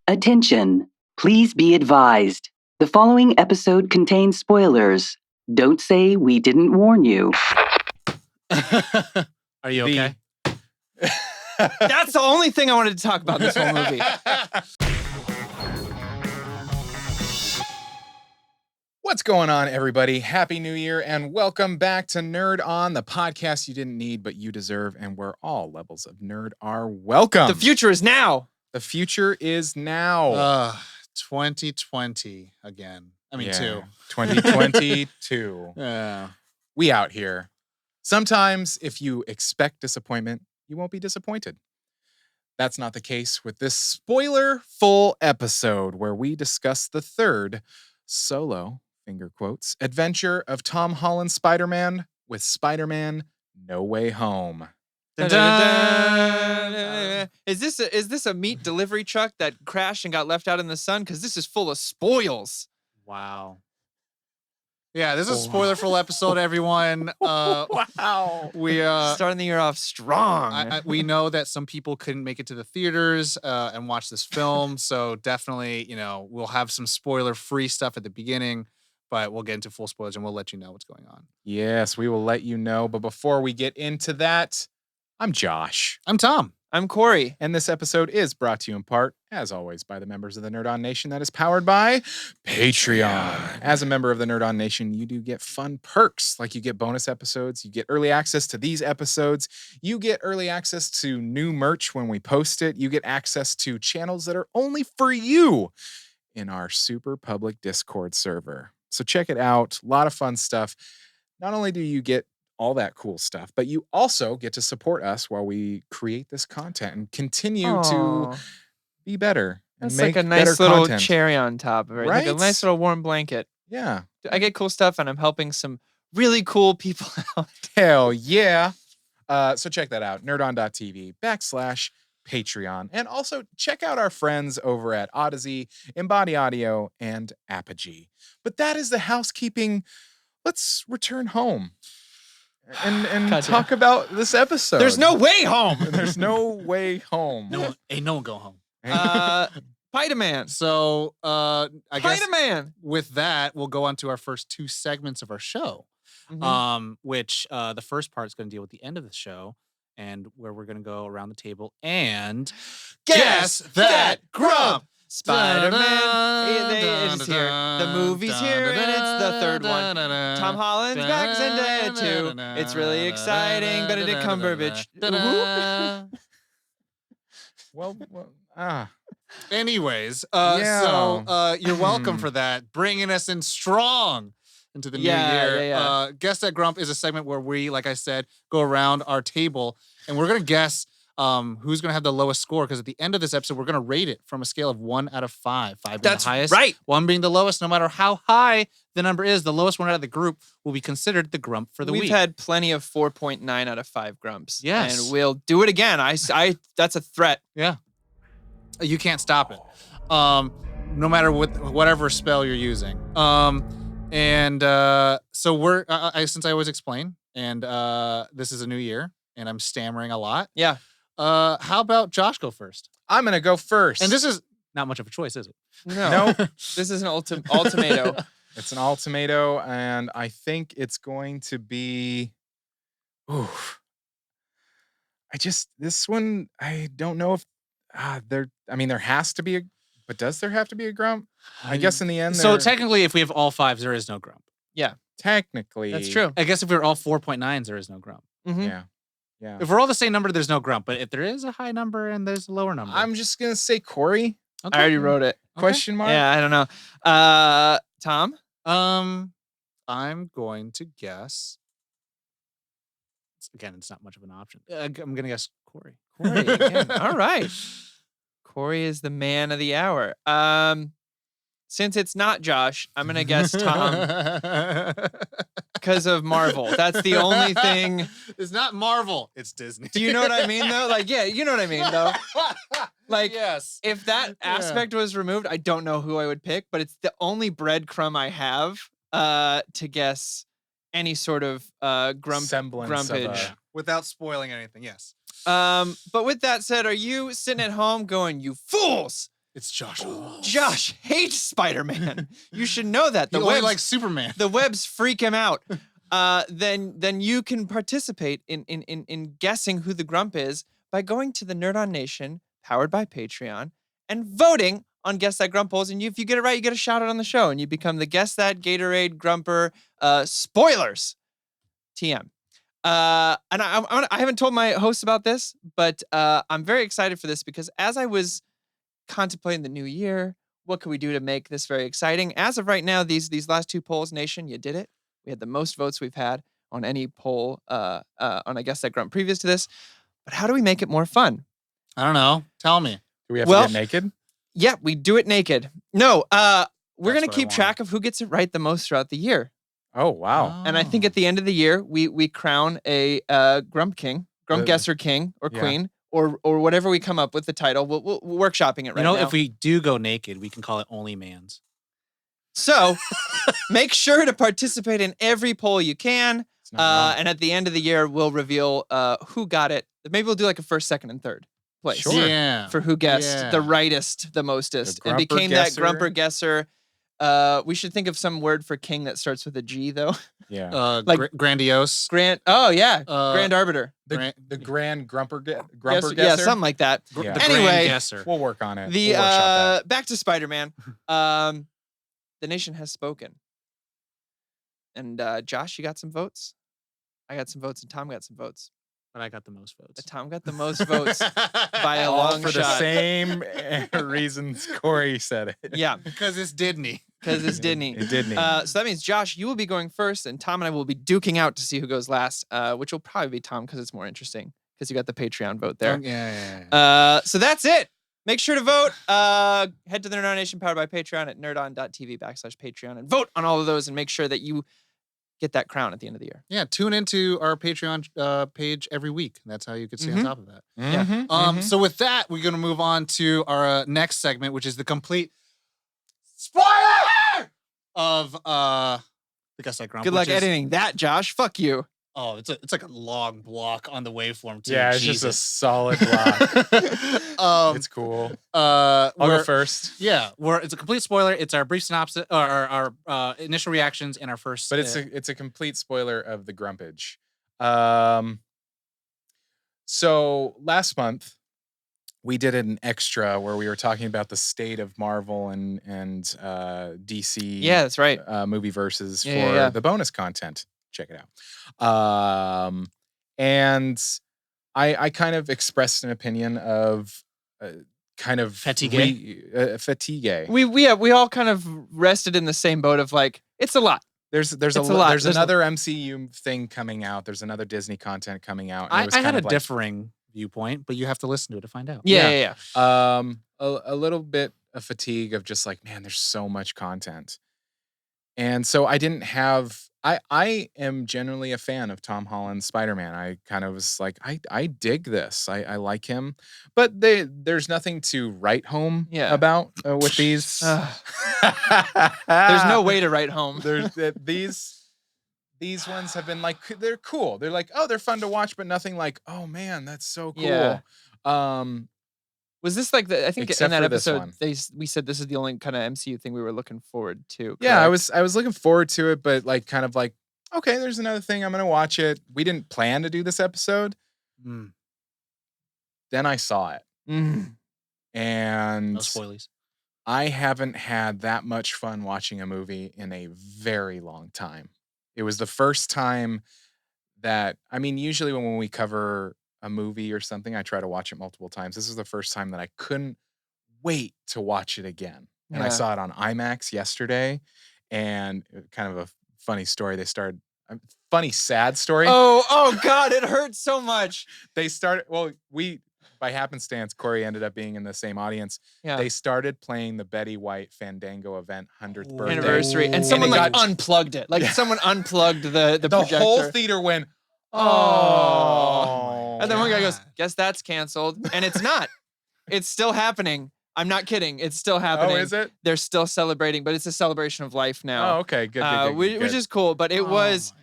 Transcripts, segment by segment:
Attention! Please be advised. The following episode contains spoilers. Don't say we didn't warn you. Are you okay? That's the only thing I wanted to talk about in this whole movie. What's going on, everybody? Happy New Year, and welcome back to Nerd On, the podcast you didn't need, but you deserve, and where all levels of nerd are welcome. The future is now. The future is now. 2020 again. I mean, 2022. Yeah. We out here. Sometimes, if you expect disappointment, you won't be disappointed. That's not the case with this spoiler-full episode where we discuss the third solo, finger quotes, adventure of Tom Holland's Spider-Man with Spider-Man No Way Home. Is this a meat delivery truck that crashed and got left out in the sun? Because this is full of spoils. Wow. Yeah, this is a spoiler-full episode, everyone. Wow. We starting the year off strong. we know that some people couldn't make it to the theaters and watch this film, so definitely, we'll have some spoiler-free stuff at the beginning, but we'll get into full spoilers and we'll let you know what's going on. Yes, we will let you know. But before we get into that, I'm Josh. I'm Tom. I'm Corey. And this episode is brought to you in part, as always, by the members of the Nerd On Nation that is powered by Patreon. As a member of the Nerd On Nation, you do get fun perks, like you get bonus episodes, you get early access to these episodes, you get early access to new merch when we post it, you get access to channels that are only for you in our super public Discord server. So check it out. A lot of fun stuff. Not only do you get all that cool stuff, but you also get to support us while we create this content and continue to be better. And That's make like a nice better little content. cherry on top of it. Right? Like a nice little warm blanket. Yeah. I get cool stuff and I'm helping some really cool people out. Hell yeah. So check that out. nerdon.tv/Patreon. And also check out our friends over at Odyssey, Embody Audio, and Apogee. But that is the housekeeping. Let's return home and talk about this episode. There's no way home. There's no way home. No one go home. Spider-Man. So, I guess Spider-Man. with that, we'll go on to our first two segments of our show. Which the first part is going to deal with the end of the show, and where we're going to go around the table and guess that grump. Spider-Man is here. The movie's here, and it's the third one. Tom Holland's back as Zendaya too. It's really exciting. Benedict Cumberbatch. Anyways, Yeah. so you're welcome for that, bringing us in strong into the new year. Yeah. Guess That Grump is a segment where we, like I said, go around our table and we're gonna guess who's gonna have the lowest score, because at the end of this episode we're gonna rate it from a scale of 1 out of 5. 5 being That's the highest, right. 1 being the lowest. No matter how high the number is, the lowest one out of the group will be considered the grump for the We've week. had plenty of 4.9 out of 5 grumps. Yes. And we'll do it again. I that's a threat. Yeah. You can't stop it. No matter whatever spell you're using. So we're since I always explain, and this is a new year, and I'm stammering a lot. Yeah. How about Josh go first? I'm going to go first. And this is not much of a choice, is it? No. This is an ultimatum. It's an ultimatum, and I think it's going to be. This one, I don't know if there has to be but does there have to be a grump? I guess in the end. So technically, if we have all 5s, there is no grump. Yeah. Technically. That's true. I guess if we're all 4.9s, there is no grump. Yeah. If we're all the same number, there's no grump. But if there is a high number and there's a lower number, I'm just going to say Corey. Okay. I already wrote it. Question mark? Yeah, I don't know. Tom? I'm going to guess. Again, it's not much of an option. I'm going to guess Corey. Corey again. All right. Corey is the man of the hour. Since it's not Josh, I'm going to guess Tom because of Marvel. That's the only thing. It's not Marvel. It's Disney. Do you know what I mean, though? Like, yeah, you know what I mean, though. Like, yes. If that aspect was removed, I don't know who I would pick, but it's the only breadcrumb I have to guess any sort of semblance grumpage. Without spoiling anything, yes. But with that said, are you sitting at home going, "You fools"? It's Josh. Josh hates Spider-Man. You should know that. He only likes Superman. The webs freak him out. Then you can participate in guessing who the grump is by going to the Nerd On Nation, powered by Patreon, and voting on Guess That Grump polls. And if you get it right, you get a shout out on the show, and you become the Guess That Gatorade Grumper. Spoilers, TM. And I haven't told my hosts about this, but I'm very excited for this because as I was contemplating the new year, what could we do to make this very exciting? As of right now, these last 2 polls, Nation, you did it. We had the most votes we've had on any poll on I Guess That Grump previous to this. But how do we make it more fun? I don't know. Tell me. Do we have to get naked? Yeah, we do it naked. No, we're That's going to what I keep track of who gets it right the most throughout the year. Oh, wow. And I think at the end of the year, we crown a Grump King, Grump Guesser King or Queen, or whatever we come up with the title. We're workshopping it right now. If we do go naked, we can call it Only Mans. So make sure to participate in every poll you can. And at the end of the year, we'll reveal who got it. Maybe we'll do like a first, second, and third place. Sure. Yeah. For who guessed the rightest, the mostest, and became that Grumper Guesser. We should think of some word for king that starts with a G, though. Yeah. Grandiose. Grand Arbiter. The Grand Grumper Guesser. Guesser? Yeah, something like that. Yeah. The Anyway, Grand Guesser. We'll work on it. The We'll workshop that. back to Spider-Man. The nation has spoken. And Josh, you got some votes? I got some votes, and Tom got some votes. But I got the most votes. Tom got the most votes by a All long for shot. the same reasons Corey said it. Yeah, Because it's Disney. because it's Disney. It didn't. So that means, Josh, you will be going first, and Tom and I will be duking out to see who goes last, which will probably be Tom because it's more interesting because you got the Patreon vote there. Yeah. So that's it. Make sure to vote. Head to the Nerd On Nation powered by Patreon at nerdon.tv/Patreon and vote on all of those and make sure that you get that crown at the end of the year. Yeah, tune into our Patreon page every week. That's how you can stay on top of that. Mm-hmm. So with that, we're going to move on to our next segment, which is the complete spoiler of the Guess That Grump. Good luck editing that, Josh. Fuck you. Oh, it's like a long block on the waveform too. Yeah, it's just a solid block. It's cool. I'll go first. Yeah, it's a complete spoiler. It's our brief synopsis, or our initial reactions, and our first. But it's a complete spoiler of the Grumpage. So last month we did an extra where we were talking about the state of Marvel and DC. Yeah, that's right. Movie verses for Yeah. the bonus content. Check it out. And I kind of expressed an opinion of kind of Fatigue. fatigue. We all kind of rested in the same boat of like, it's a lot. There's a lot. There's another MCU thing coming out. There's another Disney content coming out. And it was I had kind a of like, differing viewpoint, but you have to listen to it to find out. Yeah. a little bit of fatigue of just like, man, there's so much content. And so I didn't have, I am generally a fan of Tom Holland's Spider-Man. I kind of was like, I dig this. I like him. But there's nothing to write home about with these. There's no way to write home. These ones have been like, they're cool. They're like, oh, they're fun to watch, but nothing like, oh man, that's so cool. Yeah. Was this like I think Except in that for this episode one. we said this is the only kind of MCU thing we were looking forward to. Yeah, correct? I was looking forward to it, but like kind of like, okay, there's another thing. I'm gonna watch it. We didn't plan to do this episode. Then I saw it. And No spoilies. I haven't had that much fun watching a movie in a very long time. It was the first time that, I mean, usually when we cover a movie or something, I try to watch it multiple times. This is the first time that I couldn't wait to watch it again. And I saw it on IMAX yesterday, and kind of a funny story. They started, funny, sad story. Oh God, it hurts so much. They started, well, by happenstance, Corey ended up being in the same audience. Yeah. They started playing the Betty White Fandango event 100th birthday. Anniversary. And someone it like got- unplugged it. Like someone unplugged the projector. whole theater went, oh. And then one guy goes, guess that's canceled. And it's not. It's still happening. I'm not kidding. It's still happening. Oh, is it? They're still celebrating, but it's a celebration of life now. Oh, okay. Good. Which is cool. But it was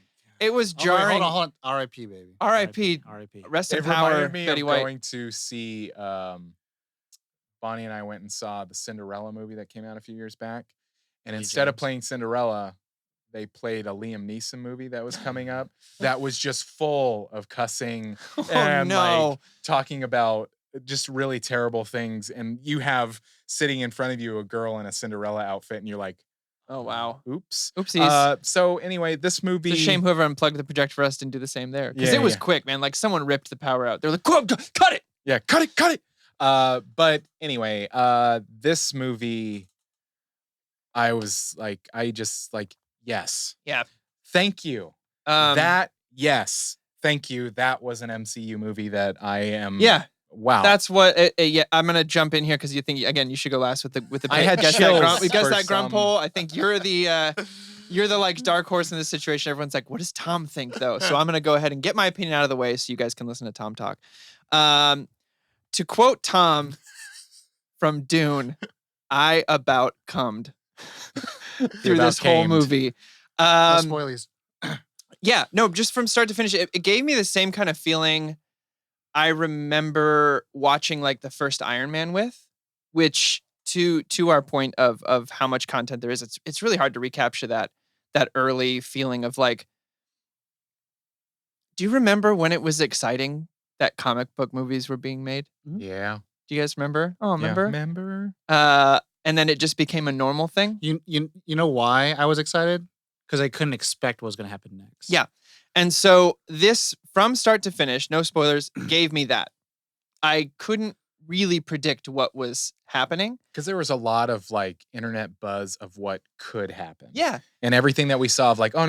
jarring. Hold on. R.I.P. baby. R.I.P. R.I.P. Rest in It power, reminded me Betty of White. going to see Bonnie and I went and saw the Cinderella movie that came out a few years back. And Lee instead of James. playing Cinderella, they played a Liam Neeson movie that was coming up that was just full of cussing and like talking about just really terrible things. And you have sitting in front of you a girl in a Cinderella outfit, and you're like, Oh, wow. oops. Oopsies. So anyway, this movie. It's a shame whoever unplugged the projector for us didn't do the same there. Because Yeah, it was yeah. quick, man. Like someone ripped the power out. They're like, cut it. Yeah, cut it. But anyway, this movie, I just like, yes. Yeah. Thank you. Yes. Thank you. That was an MCU movie that I am. Yeah. Wow. That's what. Yeah, I'm gonna jump in here because you think again you should go last with the I had guess chills that for grunt some- poll. I think you're the like dark horse in this situation. Everyone's like, what does Tom think though? So I'm gonna go ahead and get my opinion out of the way so you guys can listen to Tom talk. To quote Tom from Dune, I about cummed through about this whole camed. movie. No spoilies. Yeah, no, just from start to finish, it gave me the same kind of feeling I remember watching like the first Iron Man with, which to our point of how much content there is, it's really hard to recapture that early feeling of like, do you remember when it was exciting that comic book movies were being made? Yeah. Do you guys remember? Oh, remember? Yeah, remember? And then it just became a normal thing. You know why I was excited? Because I couldn't expect what was going to happen next. Yeah. And so this, from start to finish, no spoilers, gave me that. I couldn't really predict what was happening. Because there was a lot of like internet buzz of what could happen. Yeah. And everything that we saw of like, oh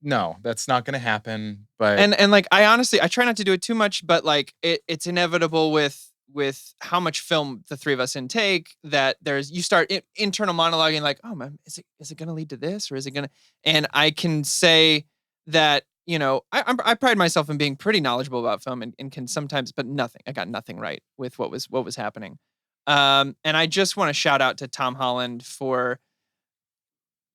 no, that's not going to happen. But And like, I try not to do it too much, but like it's inevitable with how much film the three of us intake that you start internal monologuing like, oh man, is it going to lead to this or is it going to, and I can say that, you know, I pride myself in being pretty knowledgeable about film and can sometimes, but I got nothing right with what was happening. And I just want to shout out to Tom Holland for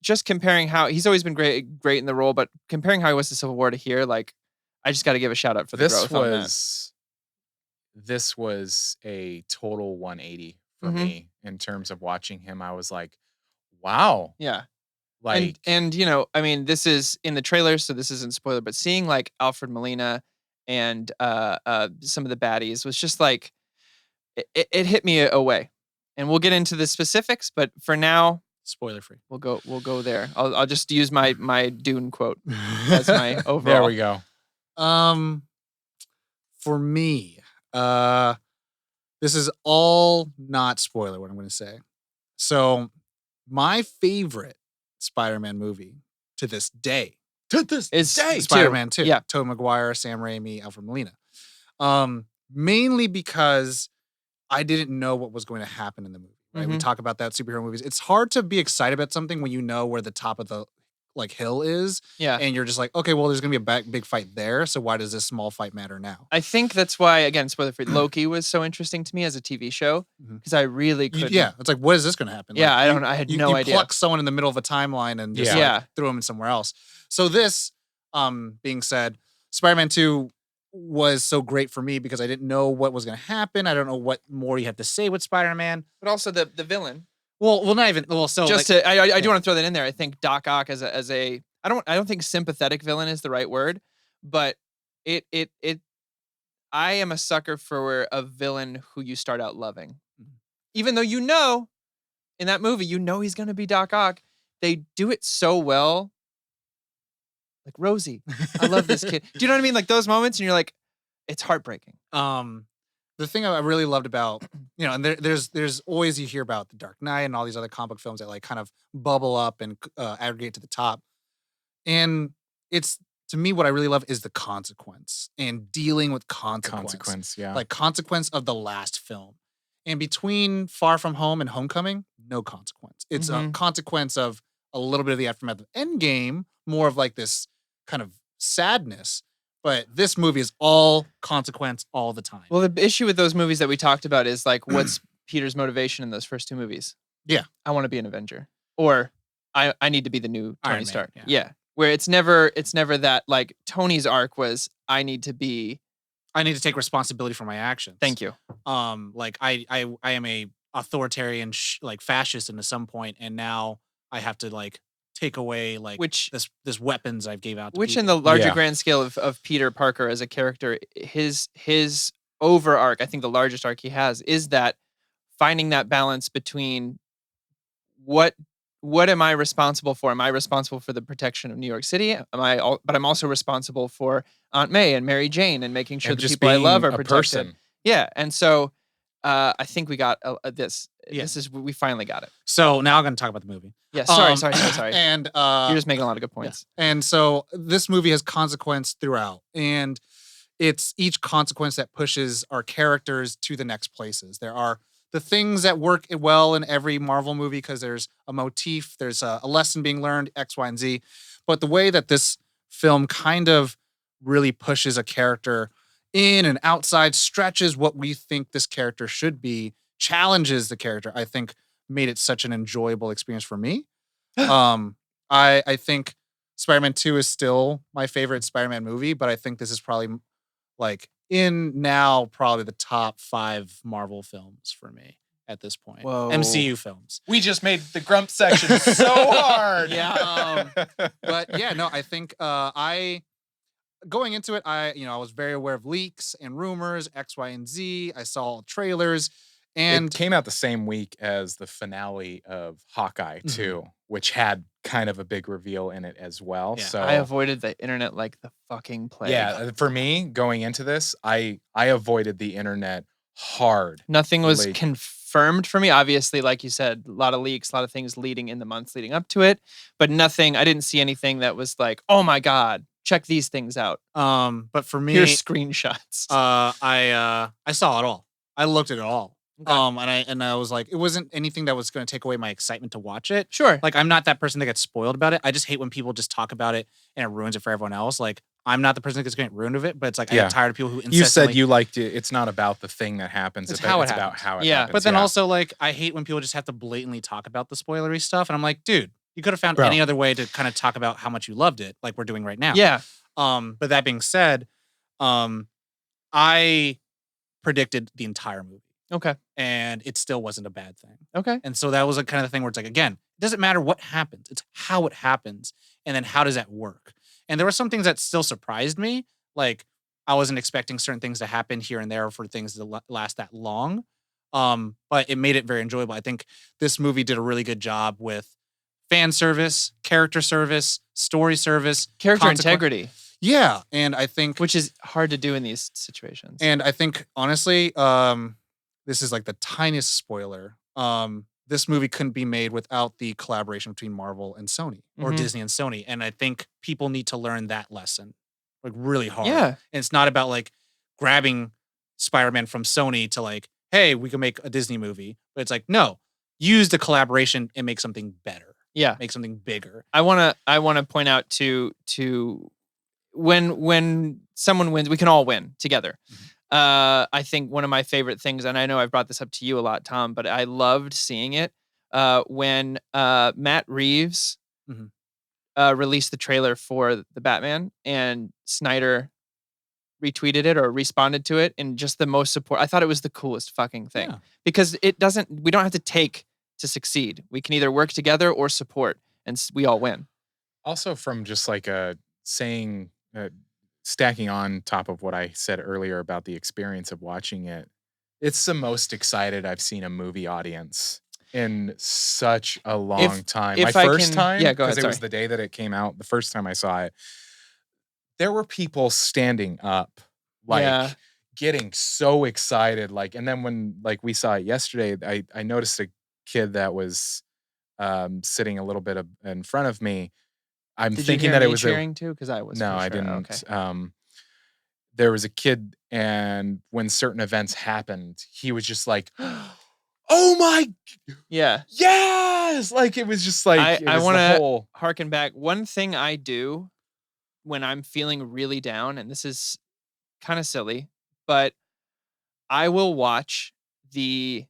just comparing how he's always been great in the role, but comparing how he was to Civil War to here, like I just got to give a shout out for the growth on that. This was a total 180 for me in terms of watching him. I was like, wow. Yeah. Like, and you know, I mean, this is in the trailer, so this isn't spoiler, but seeing like Alfred Molina and some of the baddies was just like it hit me away. And we'll get into the specifics, but for now, Spoiler free. we'll go there. I'll just use my Dune quote as my overall. there we go. For me, this is all not spoiler what I'm going to say. So, my favorite Spider-Man movie to this day Is Spider-Man 2. Yeah. Tobey Maguire, Sam Raimi, Alfred Molina. Mainly because I didn't know what was going to happen in the movie. Right? We talk about that superhero movies. It's hard to be excited about something when you know where the top of the like hill is. Yeah. And you're just like, okay, well, there's gonna be a big fight there. So why does this small fight matter now? I think that's why, again, spoiler free, Loki was so interesting to me as a TV show because I really couldn't. Yeah, it's like, what is this gonna happen? Yeah, Like, I had you no idea. You pluck someone in the middle of a timeline and just Yeah. like, throw them in somewhere else. So this, being said, Spider-Man 2 was so great for me because I didn't know what was gonna happen. I don't know what more you have to say with Spider-Man. But also the villain. Well, not even. Well, so Just like, I do want to throw that in there. I think Doc Ock as a I don't think sympathetic villain is the right word, but it I am a sucker for a villain who you start out loving. Even though you know in that movie he's going to be Doc Ock, they do it so well. Like Rosie, I love this kid. Do you know what I mean? Like those moments and you're like it's heartbreaking. The thing I really loved about, you know, and there's always you hear about The Dark Knight and all these other comic book films that like kind of bubble up and aggregate to the top. And it's, to me, what I really love is the consequence and dealing with consequence. Yeah. Like consequence of the last film. And between Far From Home and Homecoming, no consequence. It's a consequence of a little bit of the aftermath of Endgame, more of like this kind of sadness. But this movie is all consequence all the time. Well, the issue with those movies that we talked about is like, what's Peter's motivation in those first two movies? Yeah. I want to be an Avenger. Or I need to be the new Tony Iron Man, Stark. yeah. Yeah. Where it's never that like Tony's arc was, I need to be I need to take responsibility for my actions. Thank you. Like I am a authoritarian like fascist into some point, and now I have to like take away like this weapons I've gave out to which people. in the larger Yeah. grand scale of Peter Parker as a character, his over arc, I think the largest arc he has is that finding that balance between what am I responsible for? Am I responsible for the protection of New York City? But I'm also responsible for Aunt May and Mary Jane and making sure And the just people I love being are a protected. person. Yeah, and so I think we got this. Yeah. We finally got it. So now I'm going to talk about the movie. Yeah, sorry. And You're just making a lot of good points. Yeah. And so this movie has consequence throughout, and it's each consequence that pushes our characters to the next places. There are the things that work well in every Marvel movie because there's a motif, there's a lesson being learned, X, Y, and Z. But the way that this film kind of really pushes a character in and outside, stretches what we think this character should be, challenges the character, I think made it such an enjoyable experience for me. I think Spider-Man 2 is still my favorite Spider-Man movie, but I think this is probably like probably the top 5 Marvel films for me at this point. Whoa. MCU films. We just made the grump section so hard. Yeah. But yeah, no, I think going into it, I was very aware of leaks and rumors, X, Y, and Z. I saw trailers. And it came out the same week as the finale of Hawkeye too, which had kind of a big reveal in it as well. Yeah. So I avoided the internet like the fucking plague. Yeah, for me, going into this, I avoided the internet hard. Nothing was Like- confirmed for me. Obviously, like you said, a lot of leaks, a lot of things leading in the months leading up to it, but nothing. I didn't see anything that was like, oh my god, check these things out. But for me, Here's screenshots. I saw it all. I looked at it all. Okay. And I was like, it wasn't anything that was going to take away my excitement to watch it. Sure. Like, I'm not that person that gets spoiled about it. I just hate when people just talk about it and it ruins it for everyone else. Like, I'm not the person that gets getting ruined of it, but it's like I Yeah. get tired of people who You incessantly. said you liked it. It's not about the thing that happens. It's how it about happens. how it Yeah. happens. But then also, like, I hate when people just have to blatantly talk about the spoilery stuff. And I'm like, dude, you could have found Bro. any other way to kind of talk about how much you loved it, like we're doing right now. Yeah. But that being said, I predicted the entire movie. Okay. And it still wasn't a bad thing. Okay. And so that was a kind of thing where it's like, again, it doesn't matter what happens. It's how it happens. And then how does that work? And there were some things that still surprised me. Like, I wasn't expecting certain things to happen here and there for things to last that long. But it made it very enjoyable. I think this movie did a really good job with fan service, character service, story service. Character integrity, Yeah. And I think... which is hard to do in these situations. And I think, honestly, this is like the tiniest spoiler. This movie couldn't be made without the collaboration between Marvel and Sony, or Mhm. Disney and Sony. And I think people need to learn that lesson, like, really hard. Yeah. And it's not about like grabbing Spider-Man from Sony to like, hey, we can make a Disney movie. But it's like, no, use the collaboration and make something better, Yeah. make something bigger. I wanna point out to when someone wins, we can all win together. I think one of my favorite things, and I know I've brought this up to you a lot, Tom, but I loved seeing it when Matt Reeves Mhm. released the trailer for the Batman, and Snyder retweeted it or responded to it, and just the most support. I thought it was the coolest fucking thing Yeah. because we don't have to take to succeed. We can either work together or support, and we all win. Also, from just like stacking on top of what I said earlier about the experience of watching it, it's the most excited I've seen a movie audience in such a long time. if My I first can- time, yeah, go because ahead, it was sorry. the day that it came out, the first time I saw it, there were people standing up, like Yeah. getting so excited. Like, and then when like we saw it yesterday, I noticed a kid that was sitting a little bit in front of me. I'm Did thinking you hear that it me was cheering too? Because I was. no, for I sure. didn't. Okay. There was a kid, and when certain events happened, he was just like, "Oh my, Yeah. yes!" Like it was just like I the wanna- whole. Harken back. One thing I do when I'm feeling really down, and this is kind of silly, but I will watch the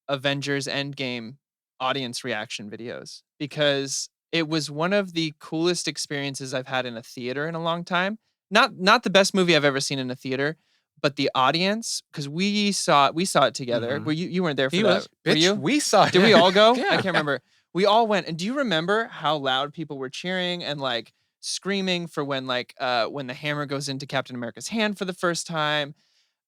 Avengers Endgame audience reaction videos because it was one of the coolest experiences I've had in a theater in a long time. Not the best movie I've ever seen in a theater, but the audience, because we saw it together. Mhm. Were you weren't there for He that? was. Were Bitch, you? we saw it. Did we all go? Yeah. I can't remember. We all went. And do you remember how loud people were cheering and like screaming for when the hammer goes into Captain America's hand for the first time?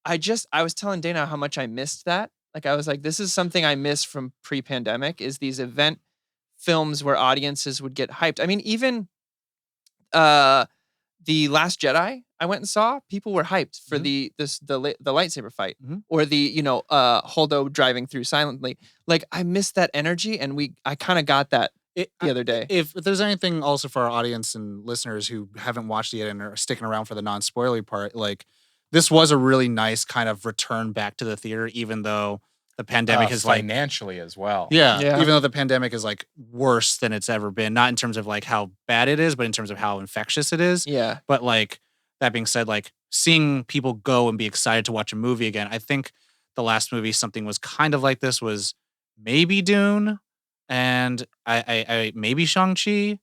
I was telling Dana how much I missed that. Like I was like, this is something I missed from pre-pandemic is these event films where audiences would get hyped. I mean, even The Last Jedi, I went and saw. People were hyped for the lightsaber fight, or the Holdo driving through silently. Like I missed that energy, and I kind of got that the other day. If there's anything also for our audience and listeners who haven't watched it yet and are sticking around for the non-spoilery part, like this was a really nice kind of return back to the theater, even though the pandemic is like financially as well. Yeah, Yeah. even though the pandemic is like worse than it's ever been, not in terms of like how bad it is, but in terms of how infectious it is. Yeah. But like that being said, like seeing people go and be excited to watch a movie again, I think the last movie something was kind of like this was maybe Dune and I maybe Shang-Chi.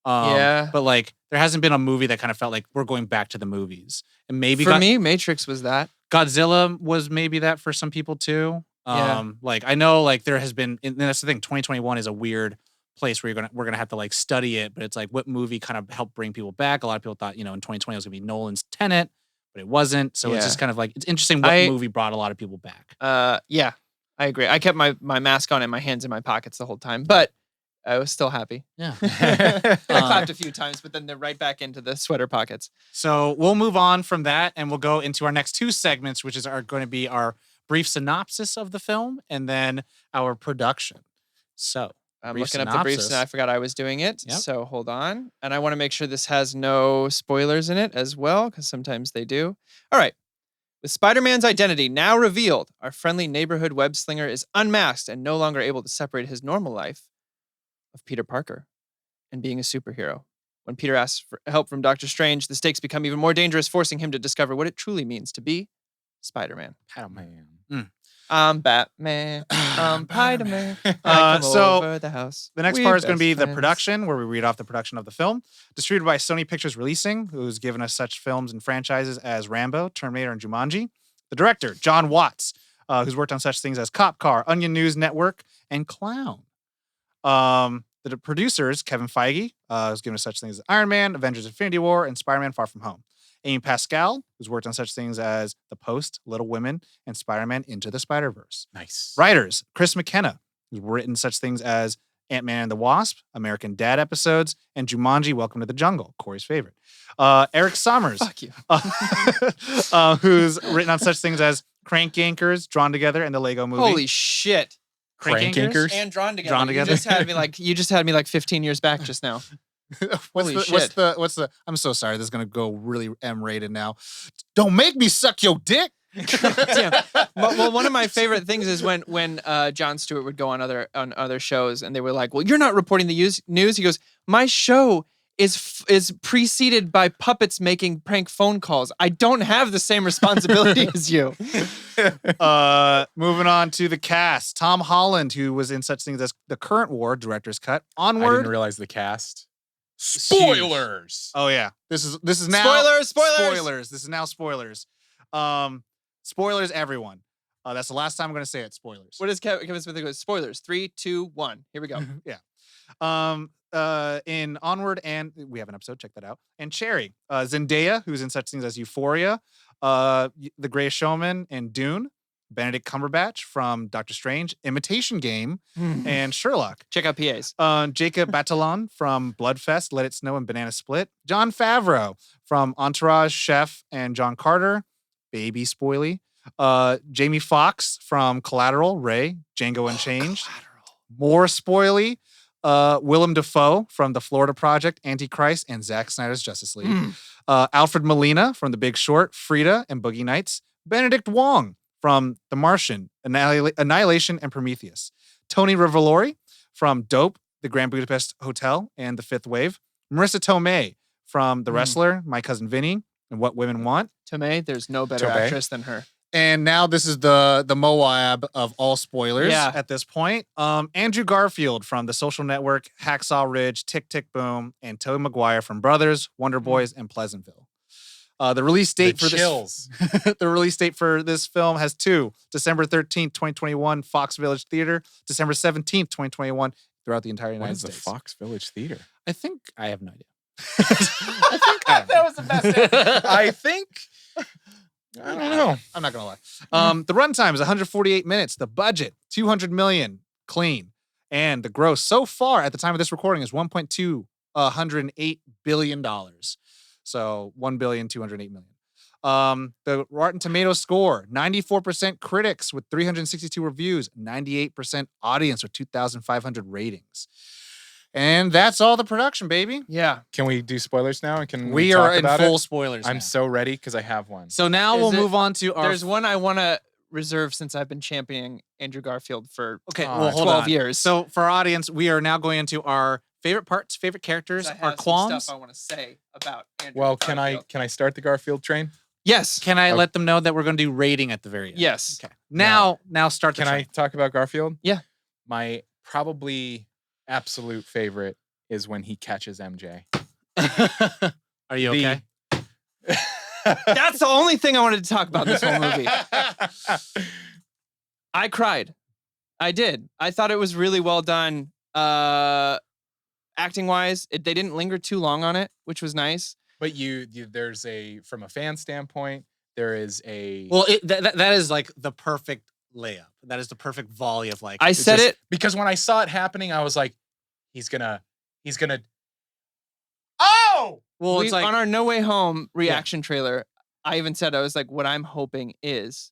Yeah. But like there hasn't been a movie that kind of felt like we're going back to the movies. And maybe For me, Matrix was that. Godzilla was maybe that for some people too. Yeah. Like I know like there has been, and that's the thing, 2021 is a weird place where we're gonna have to like study it, but it's like what movie kind of helped bring people back. A lot of people thought, in 2020 it was gonna be Nolan's Tenet, but it wasn't. So it's Yeah. just kind of like it's interesting what movie brought a lot of people back. Yeah, I agree. I kept my mask on and my hands in my pockets the whole time, but I was still happy. Yeah. I clapped a few times, but then they're right back into the sweater pockets. So we'll move on from that and we'll go into our next two segments, which are going to be our brief synopsis of the film and then our production. So I'm brief looking up the brief synopsis. synopsis. I forgot I was doing it. Yep. So hold on. And I want to make sure this has no spoilers in it as well, because sometimes they do. All right. With Spider-Man's identity now revealed, our friendly neighborhood web slinger is unmasked and no longer able to separate his normal life of Peter Parker and being a superhero. When Peter asks for help from Doctor Strange, the stakes become even more dangerous, forcing him to discover what it truly means to be Spider-Man. Spider-Man. I'm Batman. I'm Spider-Man. I come so over the house. The next We part is going to best be the friends. production, where we read off the production of the film. Distributed by Sony Pictures Releasing, who's given us such films and franchises as Rambo, Terminator, and Jumanji. The director, John Watts, who's worked on such things as Cop Car, Onion News Network, and Clown. The producers, Kevin Feige, who's given us such things as Iron Man, Avengers Infinity War, and Spider-Man Far From Home. Amy Pascal, who's worked on such things as The Post, Little Women, and Spider-Man Into the Spider-Verse. Nice. Writers, Chris McKenna, who's written such things as Ant-Man and the Wasp, American Dad episodes, and Jumanji, Welcome to the Jungle, Corey's favorite. Eric Sommers, Fuck you. who's written on such things as Crank Yankers, Drawn Together, and the Lego Movie. Holy shit. Crank Yankers? And Drawn Together. Drawn Together. You just had me like 15 years back just now. What's Holy the shit. I'm so sorry, this is gonna go really M-rated now. Don't make me suck your dick. Damn. Well, one of my favorite things is when Jon Stewart would go on other shows and they were like, "Well, you're not reporting the news." He goes, "My show is preceded by puppets making prank phone calls. I don't have the same responsibility as you." Moving on to the cast. Tom Holland, who was in such things as The Current War, director's cut. I Onward. didn't realize the cast. huge. Spoilers. Oh yeah, this is now Spoilers. This is now spoilers. Spoilers, everyone. That's the last time I'm going to say it. Spoilers. What does Kevin Smith go? Spoilers. 3, 2, 1. Here we go. Yeah. In Onward, and we have an episode, check that out. And Cherry, Zendaya, who's in such things as Euphoria, The Greatest Showman, and Dune. Benedict Cumberbatch from Doctor Strange, Imitation Game, and Sherlock. Check out PAs. Jacob Batalon from Bloodfest, Let It Snow, and Banana Split. Jon Favreau from Entourage, Chef, and John Carter. Baby spoily. Jamie Foxx from Collateral, Ray, Django Unchained. More spoily. Willem Dafoe from The Florida Project, Antichrist, and Zack Snyder's Justice League. Alfred Molina from The Big Short, Frida, and Boogie Nights. Benedict Wong from The Martian, Annihilation, and Prometheus. Tony Revolori from Dope, The Grand Budapest Hotel, and The Fifth Wave. Marissa Tomei from The Wrestler, My Cousin Vinny, and What Women Want. Tomei, there's no better Tomei. actress than her. And now this is the Moab of all spoilers at this point. Andrew Garfield from The Social Network, Hacksaw Ridge, Tick Tick Boom, and Tobey Maguire from Brothers, Wonder Boys, and Pleasantville. The release date The for chills. this the release date for this film has two: December 13th, 2021, Fox Village Theater; December 17th, 2021, throughout the entire What United is the States. Fox Village Theater? I think I have no idea. That was the best answer. I think. I don't know. I'm not gonna lie. The runtime is 148 minutes. The budget 200 million clean, and the gross so far at the time of this recording is 1.208 billion dollars. So 1,208 million. The Rotten Tomatoes score 94% critics with 362 reviews, 98% audience with 2,500 ratings. And that's all the production, baby. Yeah. Can we do spoilers now? And can We talk are in about full it? spoilers. I'm now. so ready because I have one. So now we'll move on to our. There's one I want to reserve since I've been championing Andrew Garfield for Okay, Aw, well, hold 12 on. years. So for our audience, we are now going into our favorite parts, favorite characters, I have our some qualms. stuff I want to say about Andrew Well, Garfield. can I start the Garfield train? Yes. Can I Okay. let them know that we're going to do rating at the very end? Yes. Okay. Now start the Can I train. talk about Garfield? Yeah. My probably absolute favorite is when he catches MJ. Are you okay? That's the only thing I wanted to talk about this whole movie. I cried. I did. I thought it was really well done. Acting wise, they didn't linger too long on it, which was nice. But there's from a fan standpoint, there is a Well, that is like the perfect layup. That is the perfect volley of like. I it's said just- it. because when I saw it happening, I was like, he's gonna. Oh! Well, it's like on our No Way Home reaction trailer, I even said, I was like, what I'm hoping is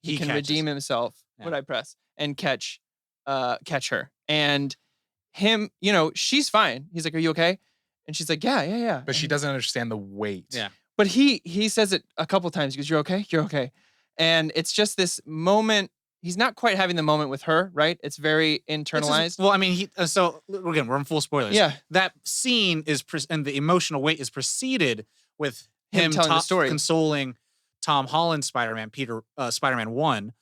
he can catches. redeem himself. Yeah. Would I press and catch her? And him, she's fine. He's like, are you okay? And she's like, yeah. But she And- doesn't understand the weight. Yeah. But he says it a couple times. He goes, you're okay? You're okay. And it's just this moment. He's not quite having the moment with her, right? It's very internalized. Well, I mean, so again, we're in full spoilers. Yeah. That scene is and the emotional weight is preceded with Him telling the story. consoling Tom Holland Spider-Man, Spider-Man 1.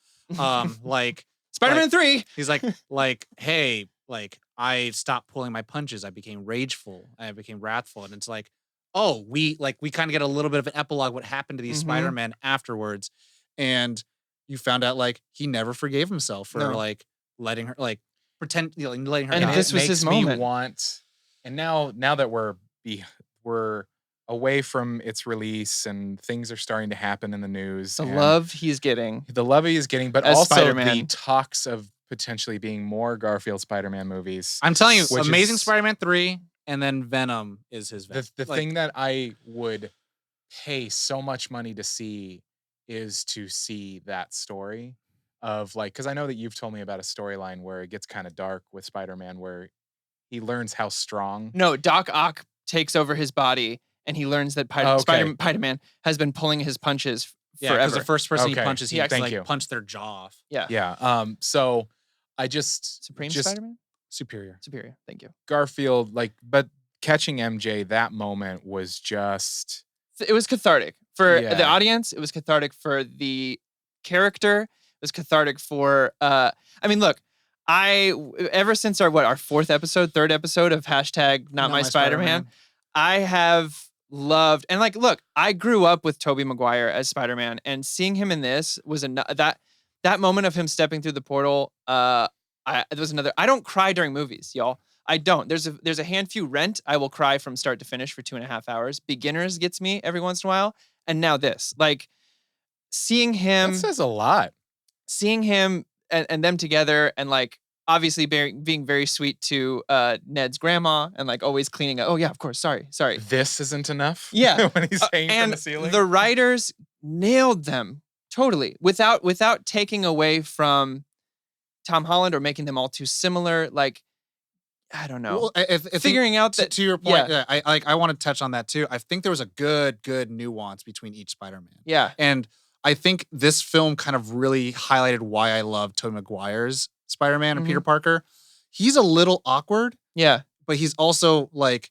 Like Spider-Man 3. he's like, hey, like I stopped pulling my punches. I became rageful. I became wrathful. And it's like, oh, we kind of get a little bit of an epilogue what happened to these Mhm. Spider-Man afterwards. And you found out like he never forgave himself for No. like letting her like pretend letting her And die. this was makes his me moment. want. And now that we're away from its release and things are starting to happen in the news. The and love he's getting. the love he is getting, but As also Spider-Man. the talks of potentially being more Garfield Spider-Man movies. I'm telling you, which Amazing is- Spider-Man 3 and then Venom is his Venom. The thing that I would pay so much money to see is to see that story of like, because I know that you've told me about a storyline where it gets kind of dark with Spider-Man, where he learns how strong. No, Doc Ock takes over his body and he learns that Okay. Spider-Man has been pulling his punches yeah, because forever. the first person Okay. he punches, he Yeah, actually thank you. punch their jaw off. Yeah. So I just Supreme just Spider-Man? Superior. Superior. Thank you. Garfield, but catching MJ, that moment was just It was cathartic for the Yeah. audience. It was cathartic for the character. It was cathartic for I mean, look, ever since our third episode of hashtag Not My Spider-Man, I have loved, and like, look, I grew up with Tobey Maguire as Spider-Man, and seeing him in this was that moment of him stepping through the portal. There was another. I don't cry during movies, y'all. I don't. There's a handful. Rent, I will cry from start to finish for 2.5 hours. Beginners gets me every once in a while, and now this, like, seeing him that says a lot. and them together, and like obviously being very sweet to Ned's grandma, and like always cleaning up. Oh yeah, of course. Sorry. This isn't enough. Yeah. when he's hanging from And the ceiling. the writers nailed them totally without taking away from Tom Holland or making them all too similar. Like, I don't know. Well, I think Figuring out that to your point, yeah, I want to touch on that too. I think there was a good nuance between each Spider-Man. yeah. And I think this film kind of really highlighted why I love Tobey Maguire's Spider-Man and Peter Parker. He's a little awkward, Yeah. but he's also like,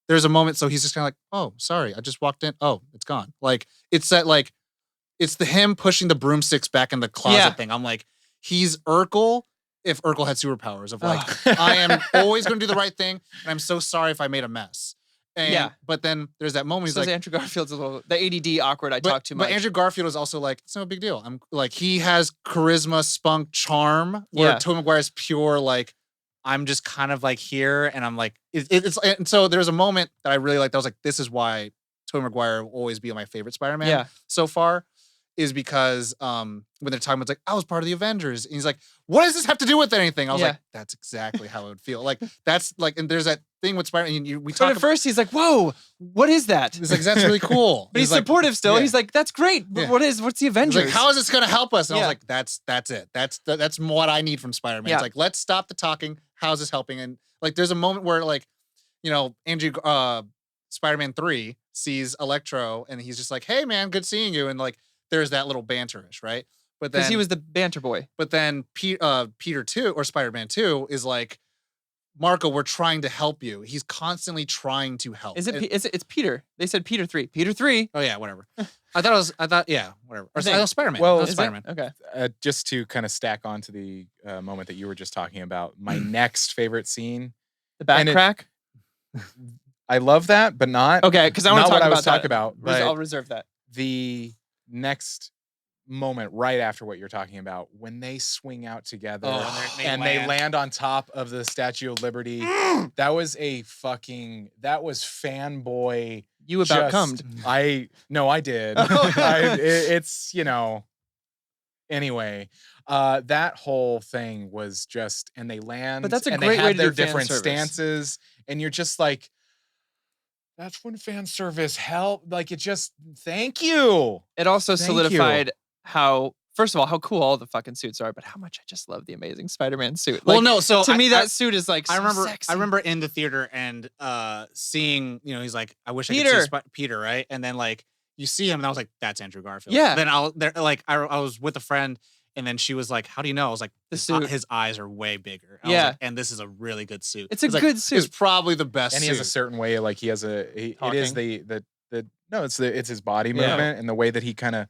there's a moment, so he's just kind of like, oh, sorry, I just walked in. Oh, it's gone. Like, it's that, like, it's him pushing the broomsticks back in the closet Yeah. thing. I'm like, he's Urkel if Urkel had superpowers of like, Ugh. I am always going to do the right thing, and I'm so sorry if I made a mess. But then there's that moment. He's So like, Andrew Garfield's a little the ADD awkward. I talk too much. But Andrew Garfield is also like, it's no big deal. I'm like, he has charisma, spunk, charm. Where Tobey Maguire is pure, like, I'm just kind of like here, and I'm like, it's. And so there's a moment that I really liked. I was like, this is why Tobey Maguire will always be my favorite Spider-Man so far. Is because when they're talking about, it's like, I was part of the Avengers. And he's like, what does this have to do with anything? I was like, that's exactly how it would feel. Like, that's like, and there's that thing with Spider-Man. But at first he's like, whoa, what is that? He's like, that's really cool. But he's like, supportive still. He's like, that's great. But what's the Avengers? He's like, how is this going to help us? And I was like, that's it. That's what I need from Spider-Man. It's like, let's stop the talking. How's this helping? And like, there's a moment where like, Andrew, Spider-Man 3 sees Electro and he's just like, hey man, good seeing you. And like, there's that little banterish, right? But then because he was the banter boy. But then Peter 2 or Spider-Man 2 is like, Marco, we're trying to help you. He's constantly trying to help. It's Peter. They said Peter 3. Peter 3. Oh yeah, whatever. I thought yeah, whatever. Or Spider-Man. Well, Spider-Man. Okay. Just to kind of stack onto the moment that you were just talking about, my next favorite scene, the back crack. I love that, but not okay, because I want to talk about that. About. Right. I'll reserve that. The next moment right after what you're talking about, when they swing out together and they land on top of the Statue of Liberty, that was fanboy. You about cummed. I did. It's anyway, that whole thing was just, and they land, but that's a and great they way have to their do fan different service. stances, and you're just like, that's when fan service helped. Like, it just, thank you. It also solidified how, first of all, how cool all the fucking suits are, but how much I just love the Amazing Spider-Man suit. Like, to me, that suit is like, sexy. I remember in the theater and seeing, he's like, I wish I could see Peter, right? And then like you see him, and I was like, that's Andrew Garfield. Yeah. Then I was with a friend. And then she was like, how do you know? I was like, his eyes are way bigger. I was like, and this is a really good suit. It's a good suit. It's probably the best and suit. He has a certain way, like he has it is it's his body movement and the way that he kind of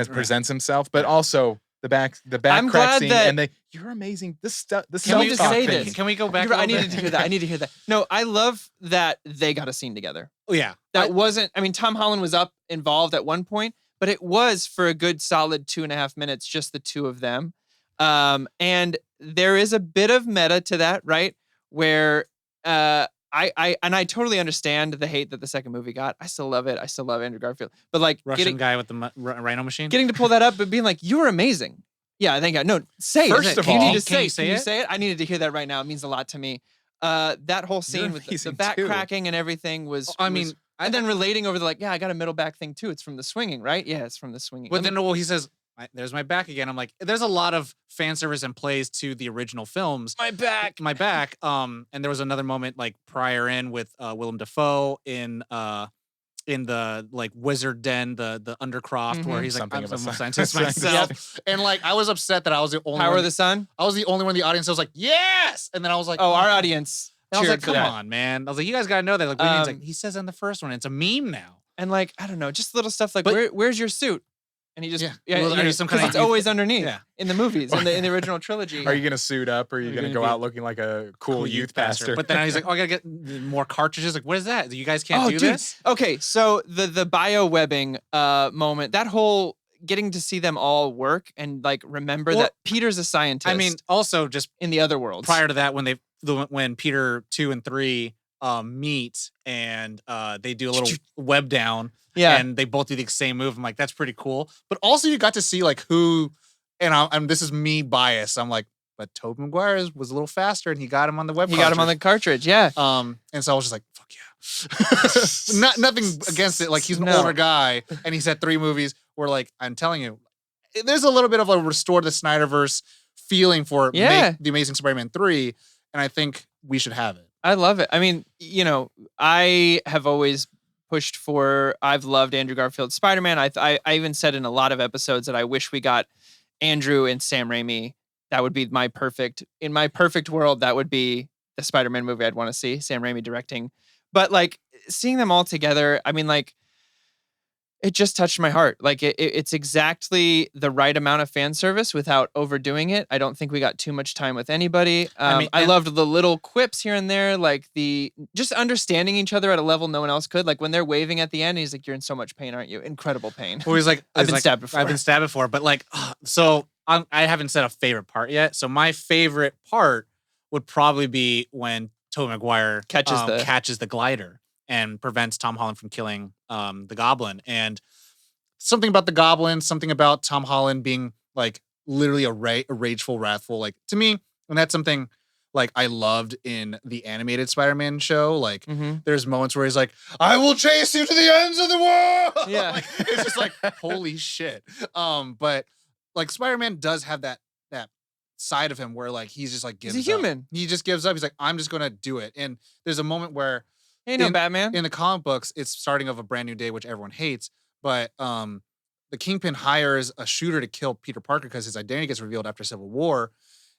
presents himself, but also the back crack scene and you're amazing. This stuff. Can we just say this? Can we go back? I needed to hear that. I need to hear that. No, I love that they got a scene together. Oh yeah. That wasn't, I mean, Tom Holland was involved at one point, but it was for a good solid 2.5 minutes, just the two of them. And there is a bit of meta to that, right? Where I totally understand the hate that the second movie got. I still love it. I still love Andrew Garfield. But like Russian guy with the rhino machine, getting to pull that up, but being like, you were amazing. Yeah, thank God. No, say it. First of all, can you say it? I needed to hear that right now. It means a lot to me. That whole scene with the back cracking and everything was. And then relating over I got a middle back thing too. It's from the swinging, right? Yeah, it's from the swinging. But then he says, there's my back again. I'm like, there's a lot of fan service and plays to the original films. My back. And there was another moment like prior in with Willem Dafoe in the like wizard den, the Undercroft, where he's like, I'm a scientist myself. And like, I was upset that I was the only Power of the Sun. I was the only one in the audience that was like, yes. And then I was like, oh, our audience. I was like, come on, man. I was like, you guys gotta know that. Like, what do you mean? He says in the first one, it's a meme now. And like, I don't know, just little stuff like, where's your suit? And he just, it's always underneath in the movies, in the original trilogy. Are you gonna suit up, or are you gonna go out looking like a cool youth pastor? But then he's like, oh, I gotta get more cartridges. Like, what is that? You guys can't do this? Okay, so the bio webbing moment, that whole getting to see them all work and like remember that Peter's a scientist. I mean, also just in the other worlds. Prior to that, when Peter 2 and 3 meet and they do a little web down, and they both do the same move. I'm like, that's pretty cool. But also, you got to see like who, and this is me biased. I'm like, but Tobey Maguire was a little faster, and he got him on the web. He got him on the cartridge, yeah. And so I was just like, fuck yeah. Nothing against it. Like, he's an older guy, and he's had 3 movies where, like, I'm telling you, there's a little bit of a restore the Snyderverse feeling for The Amazing Spider-Man 3, and I think we should have it. I love it. I mean, I have always pushed for, I've loved Andrew Garfield's Spider-Man. I even said in a lot of episodes that I wish we got Andrew and Sam Raimi. That would be in my perfect world, that would be the Spider-Man movie I'd want to see, Sam Raimi directing. But like seeing them all together, I mean, like, It just touched my heart. Like it's exactly the right amount of fan service without overdoing it. I don't think we got too much time with anybody. I loved the little quips here and there, like the just understanding each other at a level no one else could. Like when they're waving at the end, he's like, "You're in so much pain, aren't you? Incredible pain." Well, he's like, I've been stabbed before. I've been stabbed before, but like, so I haven't said a favorite part yet. So my favorite part would probably be when Tobey Maguire catches the glider and prevents Tom Holland from killing the Goblin. And something about the Goblin, something about Tom Holland being like literally a rageful, wrathful. Like to me, and that's something like I loved in the animated Spider-Man show. Like there's moments where he's like, "I will chase you to the ends of the world." Yeah, like, it's just like holy shit. But like Spider-Man does have that side of him where like he's just like gives he's a human. up. He just gives up. He's like, I'm just gonna do it. And there's a moment where Batman. In the comic books, it's starting of a brand new day, which everyone hates. But the Kingpin hires a shooter to kill Peter Parker because his identity gets revealed after Civil War,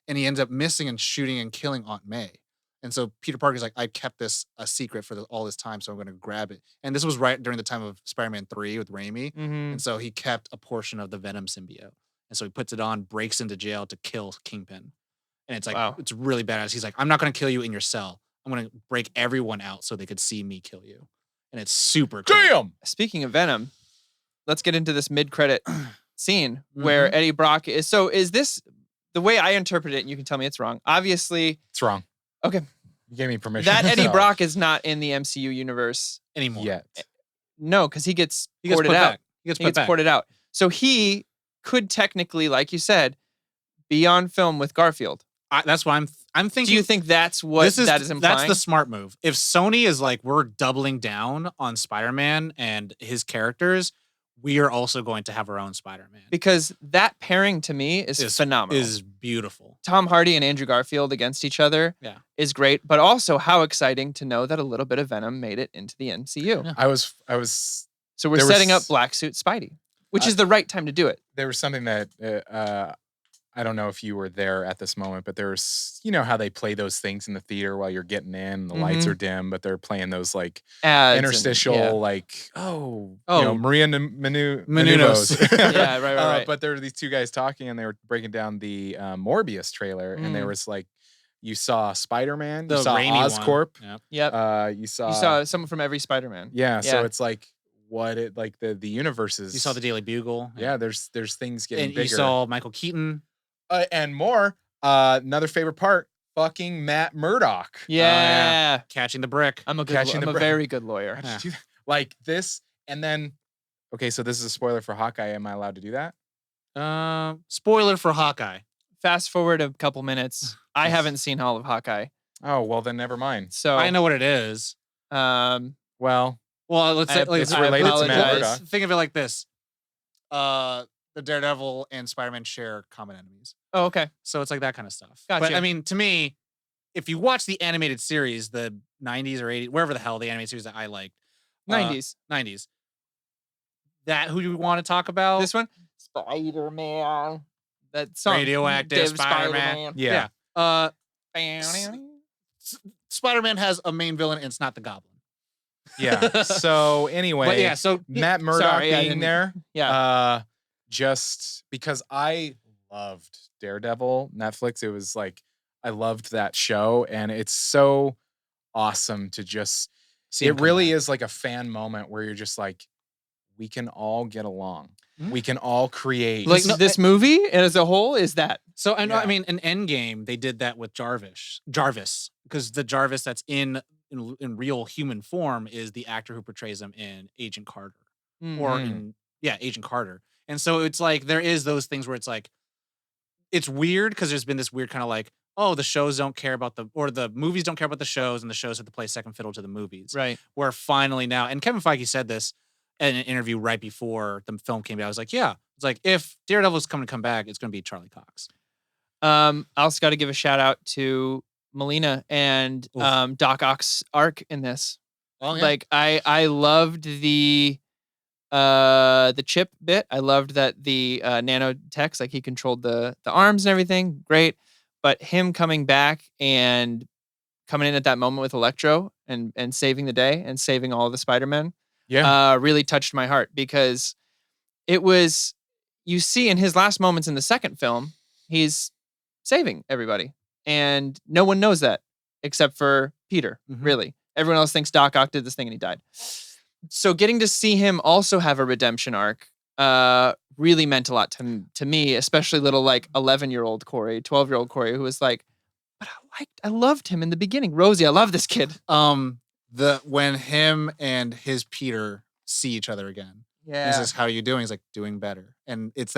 and he ends up missing and shooting and killing Aunt May. And so Peter Parker's like, I kept this a secret for all this time, so I'm going to grab it. And this was right during the time of Spider-Man 3 with Raimi. And so he kept a portion of the Venom symbiote. And so he puts it on, breaks into jail to kill Kingpin. And it's like, It's really badass. He's like, I'm not going to kill you in your cell. I'm going to break everyone out so they could see me kill you. And it's super cool. Damn! Speaking of Venom, let's get into this mid-credit scene where Eddie Brock is. So is this the way I interpret it? And you can tell me it's wrong. Obviously. It's wrong. Okay. You gave me permission. That Eddie Brock is not in the MCU universe anymore. Yet. No, because he gets ported out. He gets ported out. So he could technically, like you said, be on film with Garfield. That's what I'm thinking. Do you think that's what that is implying? That's the smart move. If Sony is like, we're doubling down on Spider-Man and his characters, we are also going to have our own Spider-Man. Because that pairing to me is phenomenal. Is beautiful. Tom Hardy and Andrew Garfield against each other is great, but also how exciting to know that a little bit of Venom made it into the MCU. Yeah. I was. So we're setting up Black Suit Spidey, which is the right time to do it. There was something that I don't know if you were there at this moment, but there's, you know how they play those things in the theater while you're getting in, the lights are dim, but they're playing those like ads interstitial, Maria Menounos. right. But there were these two guys talking and they were breaking down the Morbius trailer and there was like, you saw Spider-Man, you saw Oscorp. Yep. You saw someone from every Spider-Man. Yeah. So it's like, the universes. You saw the Daily Bugle. Yeah, there's things getting bigger. You saw Michael Keaton. And more. Another favorite part, fucking Matt Murdock. Yeah. Catching the brick. I'm a very good lawyer. Like this, and then, okay, so this is a spoiler for Hawkeye. Am I allowed to do that? Spoiler for Hawkeye. Fast forward a couple minutes. I haven't seen all of Hawkeye. Oh, well, then never mind. So I know what it is. Well, let's say it's related to Matt Murdock. Think of it like this. The Daredevil and Spider-Man share common enemies. Oh, okay. So it's like that kind of stuff. Gotcha. But I mean, to me, if you watch the animated series, the 90s or 80s, wherever the hell the animated series that I liked. 90s. Who do you want to talk about? This one? Spider-Man. That song. Radioactive Spider-Man. Yeah. Spider-Man has a main villain and it's not the Goblin. Yeah. So anyway, Matt Murdock being there. Yeah. Just because I loved Daredevil, Netflix, it was like I loved that show, and it's so awesome to just see. It really is like a fan moment where you're just like, we can all get along. We can all create. Like this movie as a whole is that. So I know. I mean, in Endgame, they did that with Jarvis, because the Jarvis that's in real human form is the actor who portrays him in Agent Carter, Agent Carter. And so it's like there is those things where it's like it's weird because there's been this weird kind of like, oh, the shows don't care about the movies don't care about the shows, and the shows have to play second fiddle to the movies. Right. Where finally now, and Kevin Feige said this in an interview right before the film came out. I was like, yeah, it's like if Daredevil's coming to come back, it's going to be Charlie Cox. I also got to give a shout out to Melina and Doc Ock's arc in this. Oh, yeah. Like I loved the chip bit. I loved that the nanotechs, like he controlled the arms and everything. Great. But him coming back and coming in at that moment with Electro and saving the day and saving all of the Spider-Men. really touched my heart because it was, you see in his last moments in the second film, he's saving everybody. And no one knows that except for Peter, really. Everyone else thinks Doc Ock did this thing and he died. So getting to see him also have a redemption arc really meant a lot to me, especially little like 11-year-old Corey, 12-year-old Corey, who was like, but I loved him in the beginning. Rosie, I love this kid. When him and his Peter see each other again. Yeah. He says, how are you doing? He's like, doing better. And it's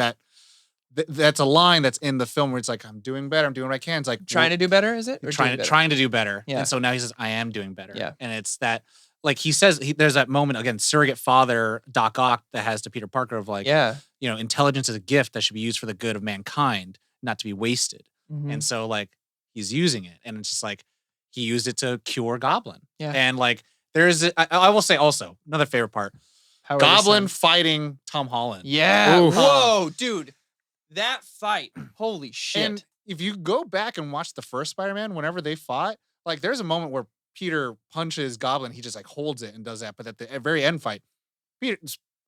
that's a line that's in the film where it's like, I'm doing better. I'm doing what I can. It's like trying to do better, is it? Or trying to do better. Yeah. And so now he says, I am doing better. Yeah. And it's that, like he says, there's that moment again, surrogate father Doc Ock that has to Peter Parker of like, intelligence is a gift that should be used for the good of mankind, not to be wasted. And so like he's using it, and it's just like he used it to cure Goblin. Yeah. And like I will say also another favorite part, Goblin fighting Tom Holland. Yeah. Whoa, dude. That fight, holy shit. And if you go back and watch the first Spider-Man, whenever they fought, like there's a moment where Peter punches Goblin, he just like holds it and does that. But at the very end fight, Peter,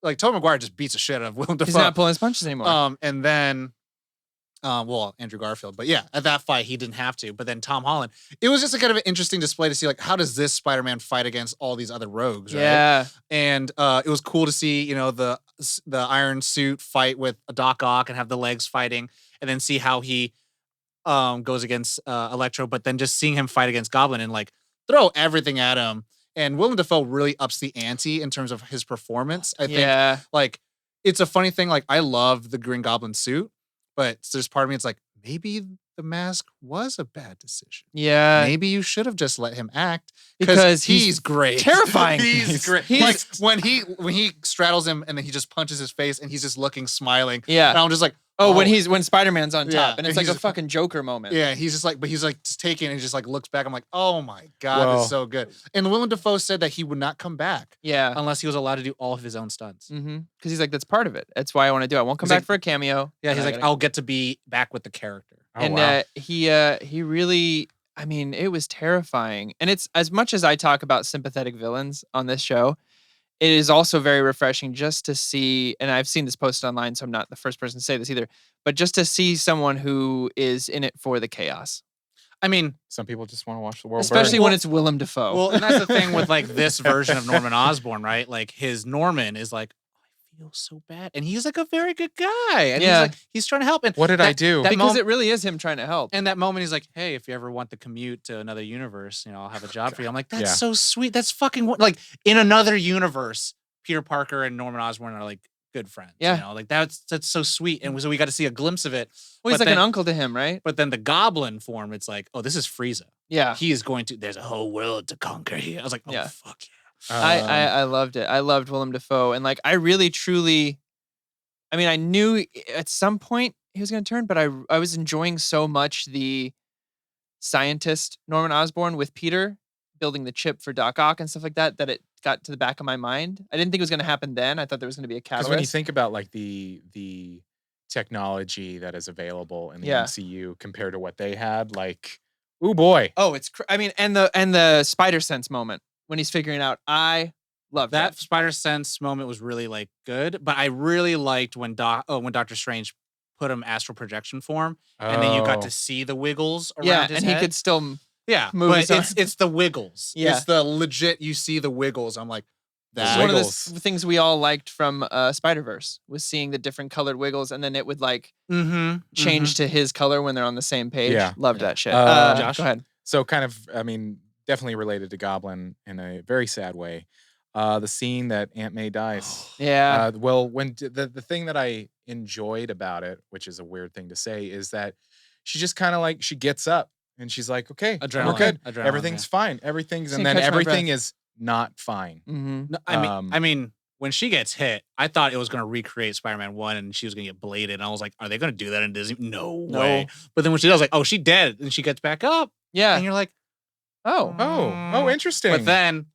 like Tobey Maguire just beats the shit out of Willem Dafoe. He's not pulling his punches anymore. And then, Andrew Garfield. But yeah, at that fight, he didn't have to. But then Tom Holland, it was just a kind of an interesting display to see like, how does this Spider-Man fight against all these other rogues, right? Yeah. And it was cool to see, the Iron Suit fight with Doc Ock and have the legs fighting, and then see how he goes against Electro, but then just seeing him fight against Goblin and like throw everything at him. And Willem Dafoe really ups the ante in terms of his performance. I think like it's a funny thing. Like I love the Green Goblin suit, but there's part of me it's like maybe the mask was a bad decision. Yeah. Maybe you should have just let him act because he's great. Terrifying. He's great. Like when he straddles him and then he just punches his face and he's just looking smiling. Yeah. And I'm just like, when Spider-Man's on top, Yeah, and it's like a fucking Joker moment. Yeah, he's just like, but he's like just taking it and he just like looks back. I'm like, oh my God, this is so good. And Willem Dafoe said that he would not come back. Yeah. Unless he was allowed to do all of his own stunts. Because he's like, that's part of it. That's why I want to do it. I won't come back for a cameo. Yeah, he's like, I'll get to be back with the character. He really, I mean, it was terrifying. And it's, as much as I talk about sympathetic villains on this show, it is also very refreshing just to see, and I've seen this posted online, so I'm not the first person to say this either, but just to see someone who is in it for the chaos. I mean, some people just want to watch the world especially burn. when it's Willem Dafoe. Well, and that's the thing with like this version of Norman Osborn, right? Like his Norman is like, I feel so bad, and he's like a very good guy, and he's trying to help. And what did I do? Because it really is him trying to help. And that moment, he's like, "Hey, if you ever want the commute to another universe, I'll have a job for you." I'm like, "That's so sweet. That's fucking like in another universe, Peter Parker and Norman Osborn are like good friends. Yeah, like that's so sweet." And so we got to see a glimpse of it. Well, he's like an uncle to him, right? But then the Goblin form, it's like, oh, this is Frieza. Yeah, he is going to. There's a whole world to conquer here. I was like, oh fuck yeah. I loved it. I loved Willem Dafoe, and like I really truly. I mean, I knew at some point he was going to turn, but I was enjoying so much the scientist Norman Osborn with Peter building the chip for Doc Ock and stuff like that, that it got to the back of my mind. I didn't think it was going to happen then. I thought there was going to be a catalyst. Because when you think about like the technology that is available in the MCU compared to what they had, like, ooh boy. Oh, it's and the spider sense moment when he's figuring out, I love that spider sense moment was really like good, but I really liked when Doctor Strange put him astral projection form, and then you got to see the wiggles around his head. He could still move. But it's the wiggles. Yeah, it's the legit. You see the wiggles. I'm like, that's one of the things we all liked from Spider-Verse was seeing the different colored wiggles, and then it would like change to his color when they're on the same page. Yeah, loved that shit. Josh, go ahead. So kind of, I mean, definitely related to Goblin in a very sad way. The scene that Aunt May dies. Yeah. Well, when the thing that I enjoyed about it, which is a weird thing to say, is that she just kind of like, she gets up and she's like, okay, we're good. Everything's fine. And then everything is not fine. No, I mean, when she gets hit, I thought it was going to recreate Spider-Man 1 and she was going to get bladed. And I was like, are they going to do that in Disney? No way. But then when she does, like, oh, she dead. And she gets back up. Yeah. And you're like, oh, interesting. But then,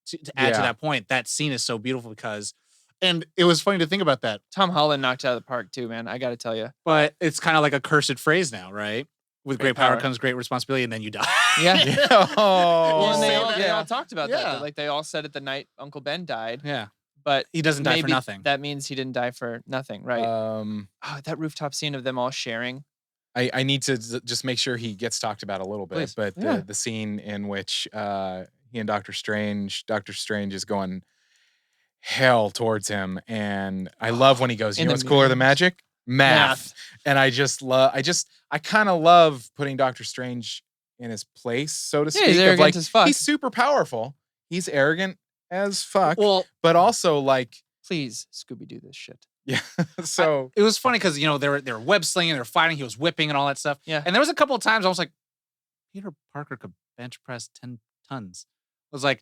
to add to that point, that scene is so beautiful because, and it was funny to think about that. Tom Holland knocked it out of the park too, man. I got to tell you. But it's kind of like a cursed phrase now, right? with great power comes great responsibility, and then you die. Yeah. Oh. Well, and they Yeah. all talked about that. Yeah. Like they all said it the night Uncle Ben died. Yeah. But He doesn't die for maybe nothing. That means he didn't die for nothing, right? Oh, that rooftop scene of them all sharing. I need to just make sure he gets talked about a little bit, Please. but Yeah. the scene in which he and Doctor Strange is going hell towards him, and I love when he goes, you know what's cooler than magic? Math. And I kind of love putting Doctor Strange in his place, so to speak. He's arrogant like, as fuck. He's super powerful. He's arrogant as fuck. Well, but also like, please Scooby-Doo this shit. yeah. So it was funny because they were web slinging, they were fighting, he was whipping and all that stuff. Yeah. And there was a couple of times I was like, Peter Parker could bench press 10 tons. I was like,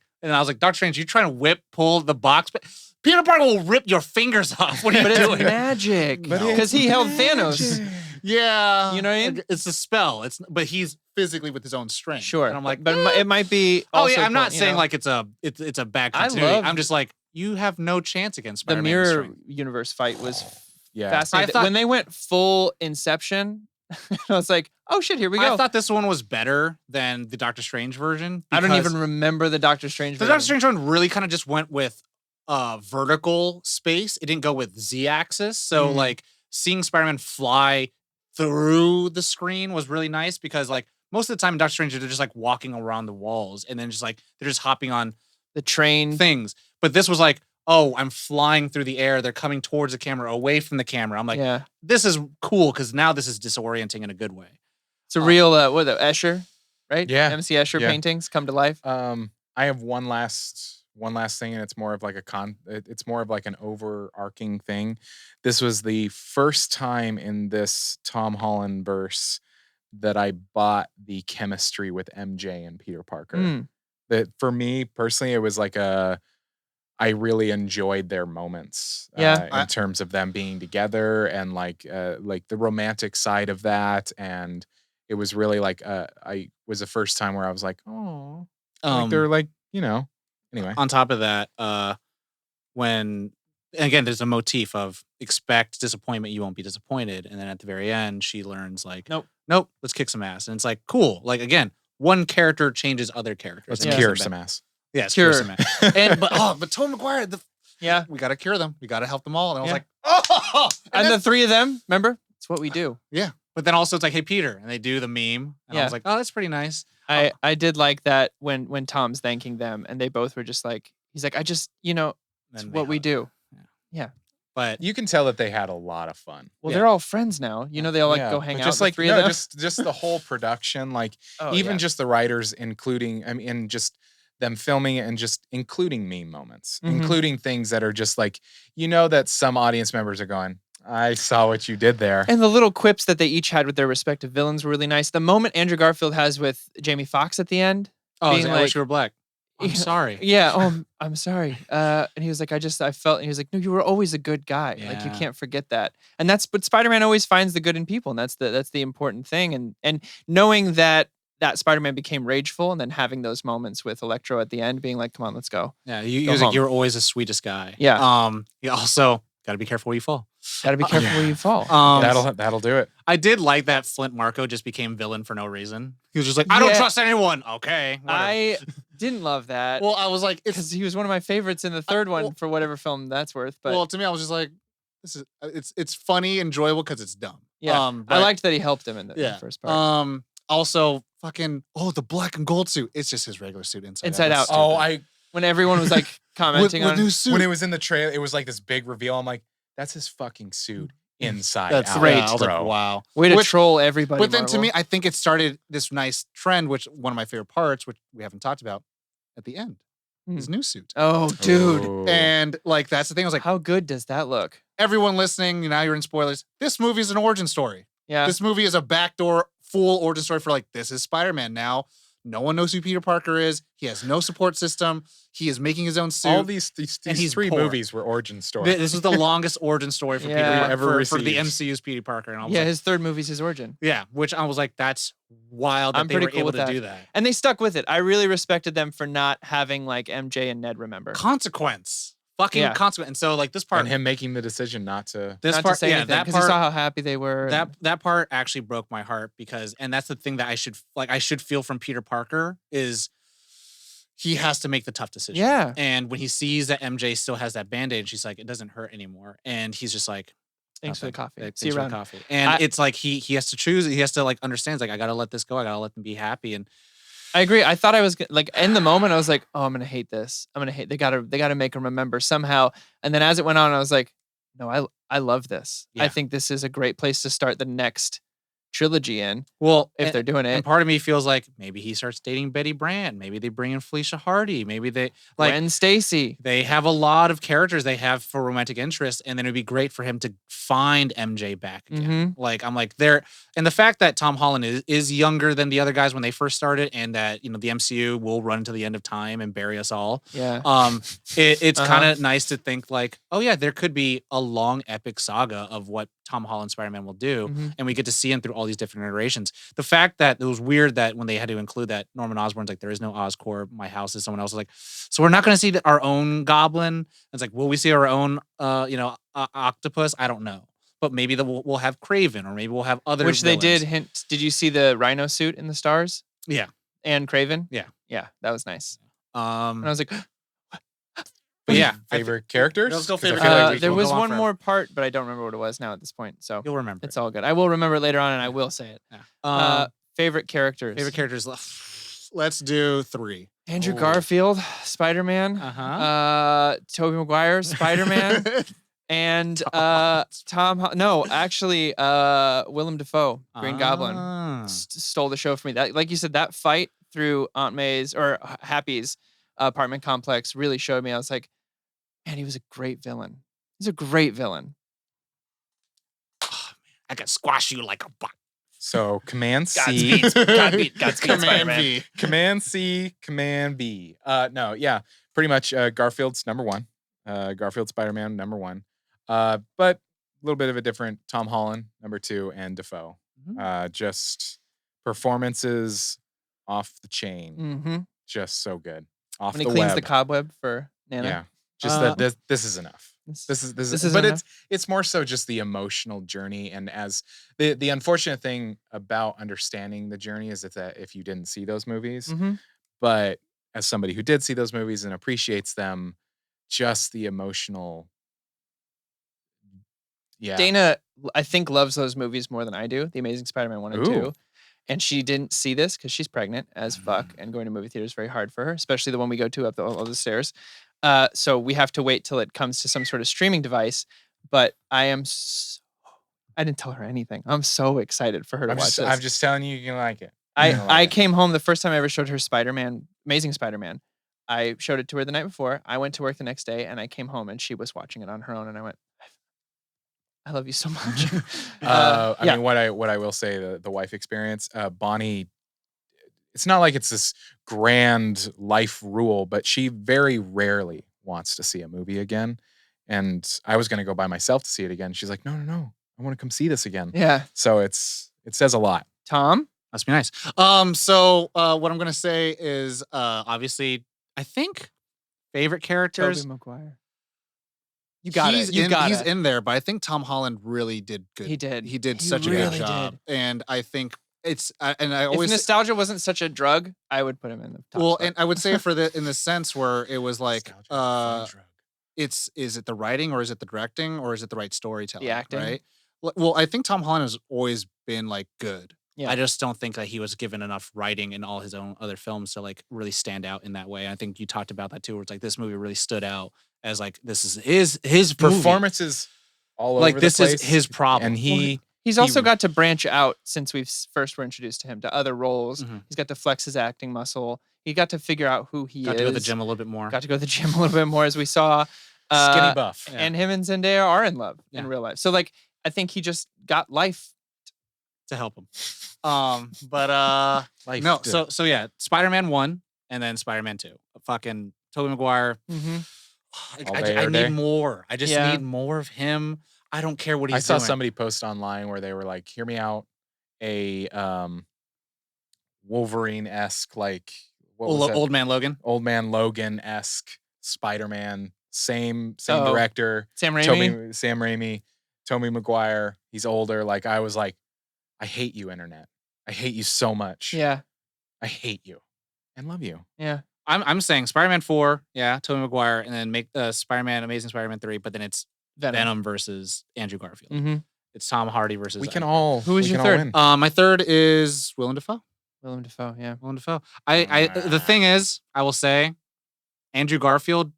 Doctor Strange, you trying to pull the box, but Peter Parker will rip your fingers off. What are you But doing? it's magic. But Because he held Thanos. Yeah, You know what I mean? It's a spell. But he's physically with his own strength. Sure. And I'm like, but it might be. oh Also yeah, I'm not cool, saying you know? like it's a bad I continuity. love- I'm just like, you have no chance against The Spider-Man. mirror universe fight was yeah. fascinating. I thought- When they went full Inception, I was like, oh shit, here we go. I thought this one was better than the Doctor Strange version. I don't because even remember the Doctor Strange The version. Doctor Strange one really kind of just went with vertical space. It didn't go with Z-axis. So like seeing Spider-Man fly through the screen was really nice because like most of the time in Doctor Strange they're just like walking around the walls and then just like they're just hopping on The train. things. But this was like, oh, I'm flying through the air. They're coming towards the camera, away from the camera. I'm like, Yeah. this is cool because now this is disorienting in a good way. It's a real, Escher, right? Yeah. MC Escher Yeah. paintings come to life. I have one last thing, and it's more of like it's more of like an overarching thing. This was the first time in this Tom Holland verse that I bought the chemistry with MJ and Peter Parker. That for me personally, it was like I really enjoyed their moments. Yeah. In terms of them being together and like the romantic side of that, and it was really like I was the first time where I was like, oh, like they're like, anyway. On top of that, when again, there's a motif of expect disappointment, you won't be disappointed, and then at the very end, she learns like, nope, let's kick some ass, and it's like cool. Like again, one character changes other characters. Let's and cure it's some ass. Yes, Cure. cure some ass. But Tobey Maguire, Yeah. we got to cure them. We got to help them all. And I was Yeah. like, oh, And the three of them, remember? It's what we do. yeah. But then also it's like, hey Peter, and they do the meme, and I Yeah. was like, oh, that's pretty nice. I did like that when Tom's thanking them and they both were just like, he's like, I just, it's Then what they we hug. do. But You can tell that they had a lot of fun. Well, Yeah. they're all friends now. They all Yeah, go hang but out. just The like three of them. just the whole production, like Oh, even yeah. just the writers, including and just them filming it and just including meme moments, Mhm. including things that are just like that some audience members are going, I saw what you did there. And the little quips that they each had with their respective villains were really nice. The moment Andrew Garfield has with Jamie Foxx at the end. I being wish like- you were black. I'm Yeah. sorry. Yeah. Oh, I'm sorry. And he was like, I felt, and he was like, no, you were always a good guy. Like you Yeah. can't forget that. And but Spider-Man always finds the good in people. And that's the important thing. And knowing that Spider-Man became rageful and then having those moments with Electro at the end being like, come on, let's go. Yeah, he Go was like, home. you're always the sweetest guy. Yeah. You also got to be careful where you fall. Gotta be careful where you fall. That'll do it. I did like that Flint Marko just became villain for no reason. He was just like, I don't Yeah. trust anyone. Okay. whatever. I didn't love that. Well, I was like, because he was one of my favorites in the third one for whatever film that's worth. But well, to me, I was just like, this is it's funny, enjoyable because it's dumb. yeah, I but- liked that he helped him in the first part. Also, fucking the black and gold suit. It's just his regular suit inside Inside That's out. stupid. When everyone was like commenting with on new suit. When it was in the trailer, it was like this big reveal. I'm like, that's his fucking suit inside That's out. great, Yeah, I was like, bro. wow. way to Which- troll everybody. But then to Marvel. me, I think it started this nice trend, which one of my favorite parts, which we haven't talked about at the end, his new suit. oh dude, Ooh. And like that's the thing. I was like, how good does that look? everyone listening, now you're in spoilers. This movie is an origin story. Yeah, This movie is a backdoor full origin story for like, this is Spider-Man now. No one knows who Peter Parker is. He has no support system. He is making his own suit. all these and he's three poor. movies were origin stories. This is the longest origin story for Yeah. Peter Ever for the received. MCU's Peter Parker. And I was yeah. like, His third movie's his origin, yeah, which I was like, that's wild that I'm they pretty were cool able with to that. do that. and they stuck with it. I really respected them for not having like MJ and Ned remember. Consequence. fucking Yeah. consequence. And so like this part, And him making the decision not to. this Not part, to say anything, that because you part, saw how happy they were. that part actually broke my heart and that's the thing that I should feel from Peter Parker is he has to make the tough decision. Yeah. And when he sees that MJ still has that Band-Aid, she's like, it doesn't hurt anymore. And he's just like, Thanks for the nothing. coffee. Thanks See you for the around. coffee. And I- it's like he has to choose. He has to like understand. It's like I gotta let this go. I gotta let them be happy. And I agree. I thought I was like in the moment. I was like, "Oh, I'm gonna hate this. I'm gonna hate." They gotta make him remember somehow. And then as it went on, I was like, "No, I love this. I Yeah. think this is a great place to start the next trilogy in well, if they're doing and it." part of me feels like maybe he starts dating Betty Brant. Maybe they bring in Felicia Hardy. Maybe they like Gwen Stacy. they have a lot of characters they have for romantic interest, and then it'd be great for him to find MJ back again. Like I'm like there, and the fact that Tom Holland is younger than the other guys when they first started, and that the MCU will run to the end of time and bury us all. Yeah. It's kind of nice to think like, oh yeah, there could be a long epic saga of what Tom Holland Spider-Man will do, and we get to see him through all these different iterations. The fact that it was weird that when they had to include that Norman Osborn's like, there is no Oscorp, my house is someone else's. Like, so we're not going to see our own Goblin. It's like, will we see our own, octopus? I don't know, but maybe we'll have Kraven, or maybe we'll have other. Which they did villains. hint. Did you see the Rhino suit in the stars? Yeah, And Kraven? Yeah. Yeah, that was nice. And I was like, but yeah, Favorite characters? Let's go 'Cause I favorite feel like characters. we there can was go on one forever. more part, but I don't remember what it was now at this point. So you'll remember. it's all good. I will remember it later on, and I will say it. Yeah. Favorite characters. Favorite characters. Let's do 3. Andrew Oh. Garfield, Spider-Man. Tobey Maguire, Spider-Man. And Willem Dafoe, Green Goblin, stole the show for me. That, like you said, that fight through Aunt May's or Happy's apartment complex really showed me. I was like, man, he was a great villain. He's a great villain. I could squash you like a butt. So Command C. Godspeed, Command Spider-Man. V. Command C, Command B. No, yeah, pretty much Garfield's number 1. Garfield Spider-Man number 1. But a little bit of a different Tom Holland number 2, and Dafoe. Just performances off the chain. Mm-hmm. Just so good. Off When he the cleans web. the cobweb for Nana. Yeah. Just that this is enough. This is enough. but it's more so just the emotional journey, and as the unfortunate thing about understanding the journey is that if you didn't see those movies, but as somebody who did see those movies and appreciates them, just the emotional. Yeah. Dana, I think, loves those movies more than I do. The Amazing Spider-Man 1 and 2. And she didn't see this because she's pregnant as fuck, and going to movie theater is very hard for her, especially the one we go to up all the stairs. So we have to wait till it comes to some sort of streaming device. But I didn't tell her anything. I'm so excited for her to watch this. I'm just telling you, you're gonna like it. I came home the first time I ever showed her Spider-Man, Amazing Spider-Man. I showed it to her the night before. I went to work the next day, and I came home, and she was watching it on her own, and I went, I love you so much. I mean, what I will say, the wife experience, Bonnie, it's not like it's this grand life rule, but she very rarely wants to see a movie again. And I was going to go by myself to see it again. She's like, no, I want to come see this again. Yeah. So it says a lot. Tom? Must be nice. So what I'm gonna say is obviously I think favorite characters. Tobey Maguire. You got it. He's in there, but I think Tom Holland really did good. He did. He did He such a really good job. did. And I think it's and I always If nostalgia wasn't such a drug, I would put him in the top well, spot. and I would say in the sense where it was like is it the writing, or is it the directing, or is it the right storytelling? The acting? Right? Well, I think Tom Holland has always been like good. Yeah. I just don't think that he was given enough writing in all his own other films to like really stand out in that way. I think you talked about that too, where it's like this movie really stood out as like this is his Performances all like over this the place. is his problem. And He's also got to branch out since we first were introduced to him to other roles. Mhm. He's got to flex his acting muscle. He got to figure out who he got is. to go to the gym a little bit more. Got to go to the gym a little bit more, as we saw. skinny buff. Yeah. And him and Zendaya are in love in Yeah. real life. So like, I think he just got life. to help him. But Life no, did. so yeah, Spider-Man 1 and then Spider-Man 2. Fucking Tobey Maguire. Mm-hmm. All I day, every day. need more. I just Yeah. need more of him. I don't care what he's I saw doing. somebody post online where they were like, hear me out, a Wolverine-esque, like what was it? Old Man Logan. Old Man Logan-esque Spider-Man same Oh. director, Sam Raimi. Sam Raimi, Tobey Maguire. He's older. Like I was like, I hate you, internet. I hate you so much. Yeah. I hate you and love you. Yeah. I'm saying Spider-Man 4, yeah, Tobey Maguire, and then make Spider-Man, Amazing Spider-Man 3, but then it's Venom versus Andrew Garfield. Mm-hmm. It's Tom Hardy versus. We can all. Who was we your can all third? win. My third is Willem Dafoe. Willem Dafoe. Yeah. Willem Dafoe. The thing is, I will say, Andrew Garfield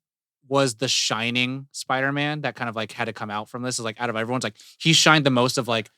was the shining Spider-Man that kind of like had to come out from this. Is like out of everyone's like he shined the most of like,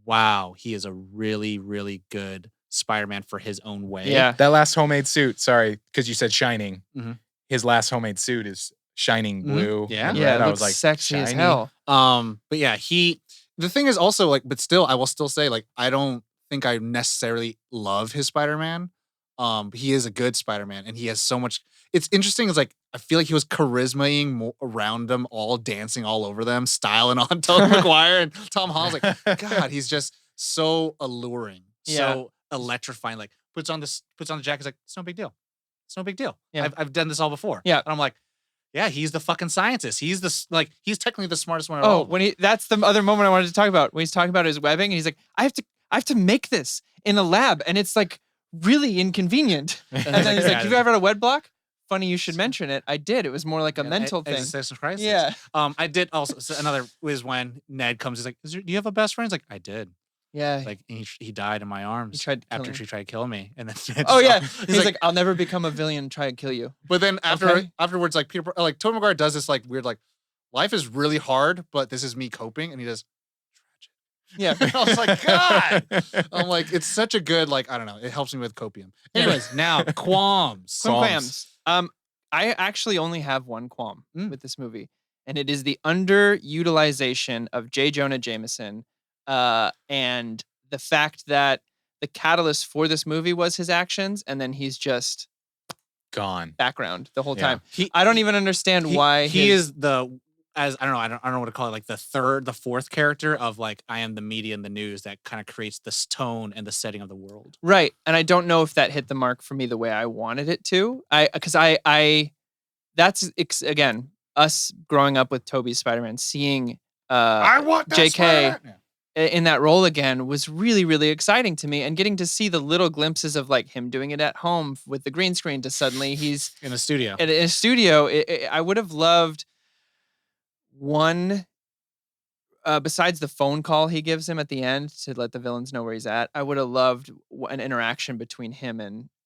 wow, he is a really, really good Spider-Man for his own way. Yeah. That last homemade suit. Sorry, because you said shining. Mhm. His last homemade suit is shining blue. Yeah. and Yeah. red. It I looks was like sexy as shiny. hell. But yeah, the thing is also like, but still, I will still say like, I don't think I necessarily love his Spider-Man. But he is a good Spider-Man and he has so much. It's interesting. It's like, I feel like he was charismaing around them all, dancing all over them, styling on Tobey Maguire and Tom Holland's like, God, he's just so alluring, so electrifying. Like puts on the jacket. It's like, it's no big deal. It's no big deal. Yeah. I've done this all before. Yeah. And I'm like, yeah, he's the fucking scientist. He's he's technically the smartest one of Oh, all. that's the other moment I wanted to talk about. When he's talking about his webbing and he's like, I have to make this in a lab and it's like really inconvenient. And then he's like, you've ever had a web block? Funny you should mention it. I did. It was more like a mental thing. Existential crisis. Yeah. I did also. So another was when Ned comes. He's like, do you have a best friend? He's like, I did. Yeah. Like he died in my arms. He tried to kill after me. she tried to kill me, and then Ned Oh just- yeah. He's like, I'll never become a villain. Try and kill you. But then Okay. afterwards, like Peter, like Tobey Maguire does this like weird like, life is really hard, but this is me coping, and he does. Yeah. I was like, God. I'm like, it's such a good like I don't know. It helps me with copium. Anyways, now qualms. Qualms. I actually only have one qualm with this movie, and it is the underutilization of J. Jonah Jameson, and the fact that the catalyst for this movie was his actions, and then he's just Gone. background the whole Yeah. time. I don't even understand why he is the I don't know what to call it, like the fourth character of like I am the media and the news that kind of creates this tone and the setting of the world. Right. And I don't know if that hit the mark for me the way I wanted it to. That's again, us growing up with Tobey's Spider-Man, seeing I want that JK Spider-Man. in that role again was really, really exciting to me. And getting to see the little glimpses of like him doing it at home with the green screen to suddenly he's in a studio. in a studio. I would have loved one, besides the phone call he gives him at the end to let the villains know where he's at. I would have loved an interaction between him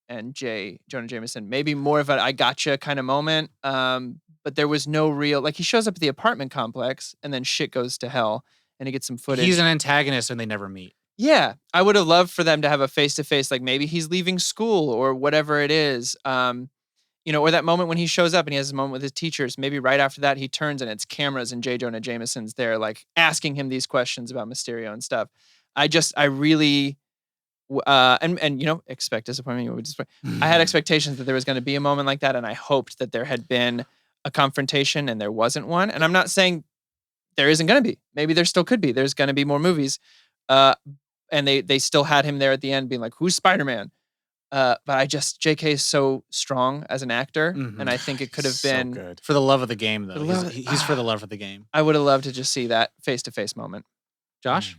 and J. Jonah Jameson. Maybe more of a I gotcha kind of moment. But there was no real, like he shows up at the apartment complex and then shit goes to hell and he gets some footage. He's an antagonist and they never meet. Yeah, I would have loved for them to have a face-to-face, like maybe he's leaving school or whatever it is. Or that moment when he shows up and he has a moment with his teachers. Maybe right after that he turns and it's cameras and J. Jonah Jameson's there, like asking him these questions about Mysterio and stuff. I really, expect disappointment. I had expectations that there was going to be a moment like that, and I hoped that there had been a confrontation, and there wasn't one. And I'm not saying there isn't going to be. Maybe there still could be. There's going to be more movies. And they still had him there at the end being like, who's Spider-Man? But JK is so strong as an actor. And I think it could have been so good. For the love of the game, though. For the He's for the love of the game. I would have loved to just see that face-to-face moment. Josh?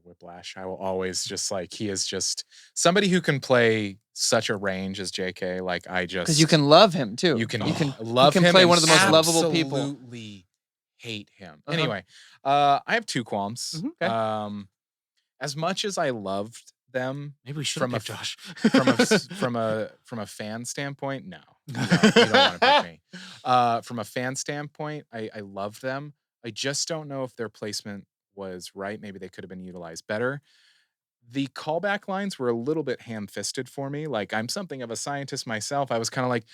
Whiplash. I will always just like, he is just somebody who can play such a range as JK. Like because you can love him too. You can you love can him. play and one of the most lovable people. Absolutely hate him. Anyway, I have two qualms. Okay. As much as I loved them, Maybe we should from pick a Josh. from a fan standpoint, no, you don't want to pick me. From a fan standpoint, I loved them. I just don't know if their placement was right. Maybe they could have been utilized better. The callback lines were a little bit ham-fisted for me. Like, I'm something of a scientist myself. I was kind of like,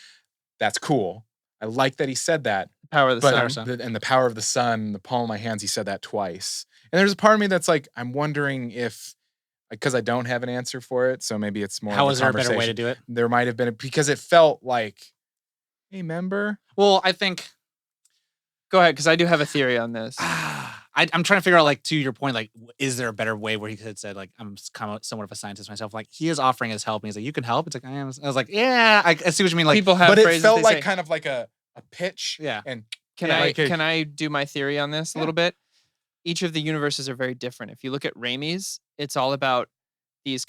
that's cool. I like that he said that. Power of the sun. And the power of the sun, the palm of my hands, he said that twice. And there's a part of me that's like, I'm wondering if, because I don't have an answer for it, so maybe it's more How of is there a better way to do it? There might have been, because it felt like, hey, member? Well, I think... Go ahead, because I do have a theory on this. I'm trying to figure out, like, to your point, like, is there a better way where he could have said, like, I'm kind of somewhat of a scientist myself. Like, he is offering his help, and he's like, you can help. It's like, I was like, yeah, I see what you mean. Like, People have but it phrases felt they like say. kind of like a a pitch. Yeah. And Can Yeah, I like can I do my theory on this a Yeah. little bit? Each of the universes are very different. If you look at Raimi's, it's all about these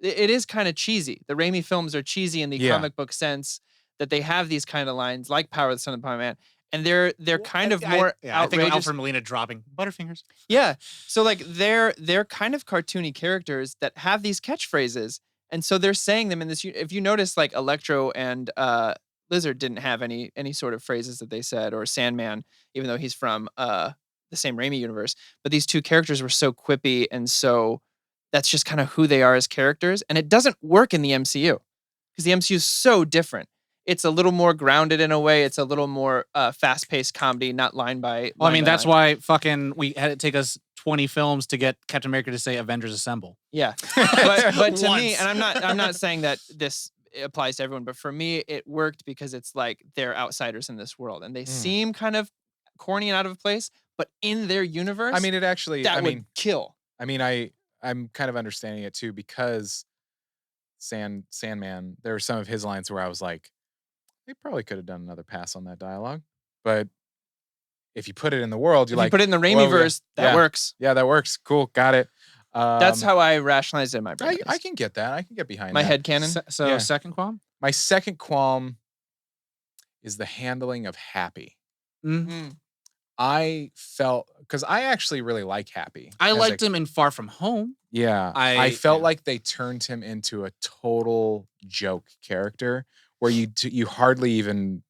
it is kind of cheesy. The Raimi films are cheesy in the Yeah. comic book sense that they have these kind of lines like Power of the Son of Power Man. And they're kind of more I think of outrageous. Alfred Molina dropping Butterfingers. Yeah. So like they're kind of cartoony characters that have these catchphrases. And so they're saying them in this. If you notice, like Electro and Lizard didn't have any sort of phrases that they said, or Sandman, even though he's from the same Raimi universe. But these two characters were so quippy, and so that's just kind of who they are as characters. And it doesn't work in the MCU because the MCU is so different. It's a little more grounded in a way. It's a little more fast-paced comedy, not line by. Well, I mean, by that's line. why we had it take us 20 films to get Captain America to say Avengers Assemble. Yeah, but to me, Once. and I'm not saying that this applies to everyone, but for me, it worked because it's like they're outsiders in this world, and they seem kind of corny and out of place, but in their universe, I mean, it actually. that I would mean, kill. I mean, I'm kind of understanding it too because Sandman. There were some of his lines where I was like, they probably could have done another pass on that dialogue, but if you put it in the world, If you're you like, put it in the well, Raimiverse, that yeah. works. yeah, that works. Cool, got it. That's how I rationalized it in my brain. I can get that. I can get behind my that. head canon. So Yeah. second qualm? My second qualm is the handling of Happy. I felt because I actually really like Happy. I as a- liked him in Far From Home. Yeah, I- I felt yeah. like they turned him into a total joke character where you hardly even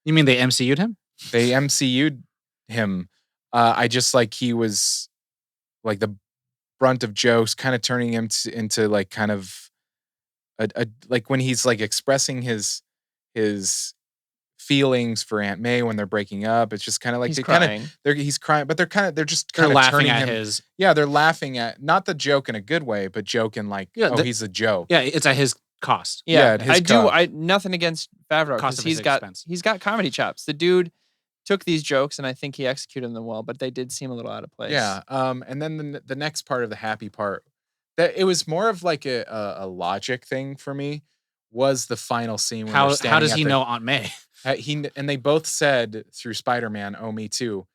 You mean they MCU'd him? they MCU'd him. I just like he was like the brunt of jokes, kind of turning him into like kind of a like when he's like expressing his feelings for Aunt May when they're breaking up. It's just kind of like He's they kind crying. of he's crying, but they're just They're kind of laughing turning at him. his. Yeah, they're laughing at not the joke in a good way, but joking like, Yeah, oh, the- he's a joke. Yeah, it's at his cost. Yeah, at his I do. cost. I nothing against Favreau Cost because of his expense. he's got comedy chops. The dude took these jokes and I think he executed them well, but they did seem a little out of place. Yeah. And then the next part of the Happy part, that it was more of like a logic thing for me, was the final scene. When they're How standing does at he the- know Aunt May? And they both said through Spider-Man, "Oh, me too."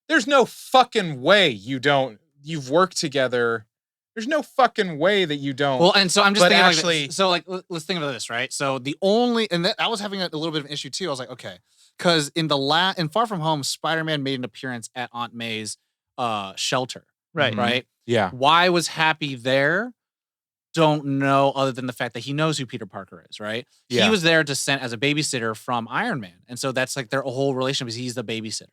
There's no fucking way you don't. You've worked together. There's no fucking way that you don't. Well, and so I'm just But thinking actually- let's think about this, right? So the only I was having a little bit of an issue too. I was like, okay, because in Far From Home, Spider-Man made an appearance at Aunt May's shelter, Right. right? yeah. Why was Happy there? Don't know, other than the fact that he knows who Peter Parker is, right? Yeah. He was there to send as a babysitter from Iron Man. And so that's like their whole relationship is he's the babysitter.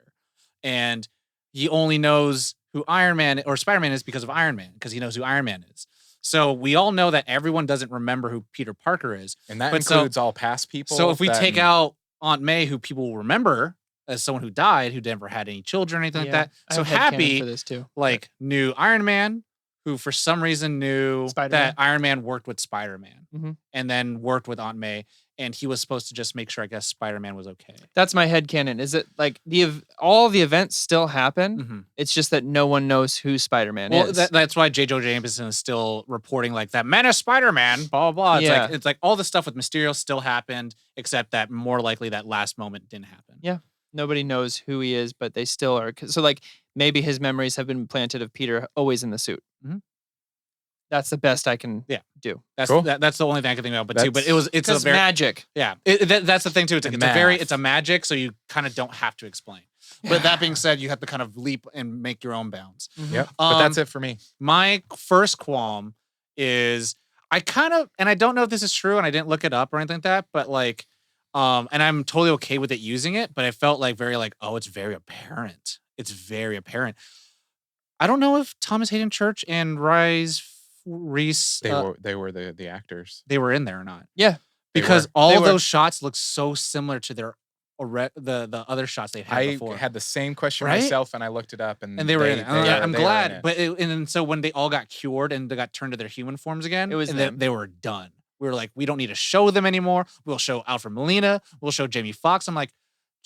And he only knows who Iron Man or Spider-Man is because of Iron Man, because he knows who Iron Man is. So we all know that everyone doesn't remember who Peter Parker is. And that But so- includes all past people. So if we that- take out Aunt May, who people will remember as someone who died, who never had any children or anything like that. I So have headcanon Happy for this too. like knew Iron Man, who for some reason knew Spider-Man. that Iron Man worked with Spider-Man Mhm. and then worked with Aunt May. And he was supposed to just make sure, I guess, Spider-Man was okay. That's my headcanon. Is it like all the events still happen? Mhm. It's just that no one knows who Spider-Man Well, is. that's why J. Jonah Jameson is still reporting like that man is Spider-Man, blah, blah, blah. Yeah. It's like all the stuff with Mysterio still happened, except that more likely that last moment didn't happen. Yeah. Nobody knows who he is, but they still are. So like maybe his memories have been planted of Peter always in the suit. Mhm. That's the best I can do. That's Cool. that's the only thing I can think about. But it's a Because very magic. yeah. That's the thing too. It's And it's a math. magic, so you kind of don't have to explain. But that being said, you have to kind of leap and make your own bounds. Yep. But that's Um, it for me. My first qualm is I kind of, and I don't know if this is true, and I didn't look it up or anything like that, but like, and I'm totally okay with it using it, but I felt like very like, oh, it's very apparent. It's very apparent. I don't know if Thomas Hayden Church and Reese They were the actors. they were in there or not. Yeah. They Because were. all They of were. those shots look so similar to their the other shots they've had I before. had the same question Right? myself, and I looked it up, and and they were in it. I'm they were glad. in it. But and then so when they all got cured and they got turned to their human forms again, It was and them. they were done. We were like, we don't need to show them anymore. We'll show Alfred Molina. We'll show Jamie Foxx. I'm like,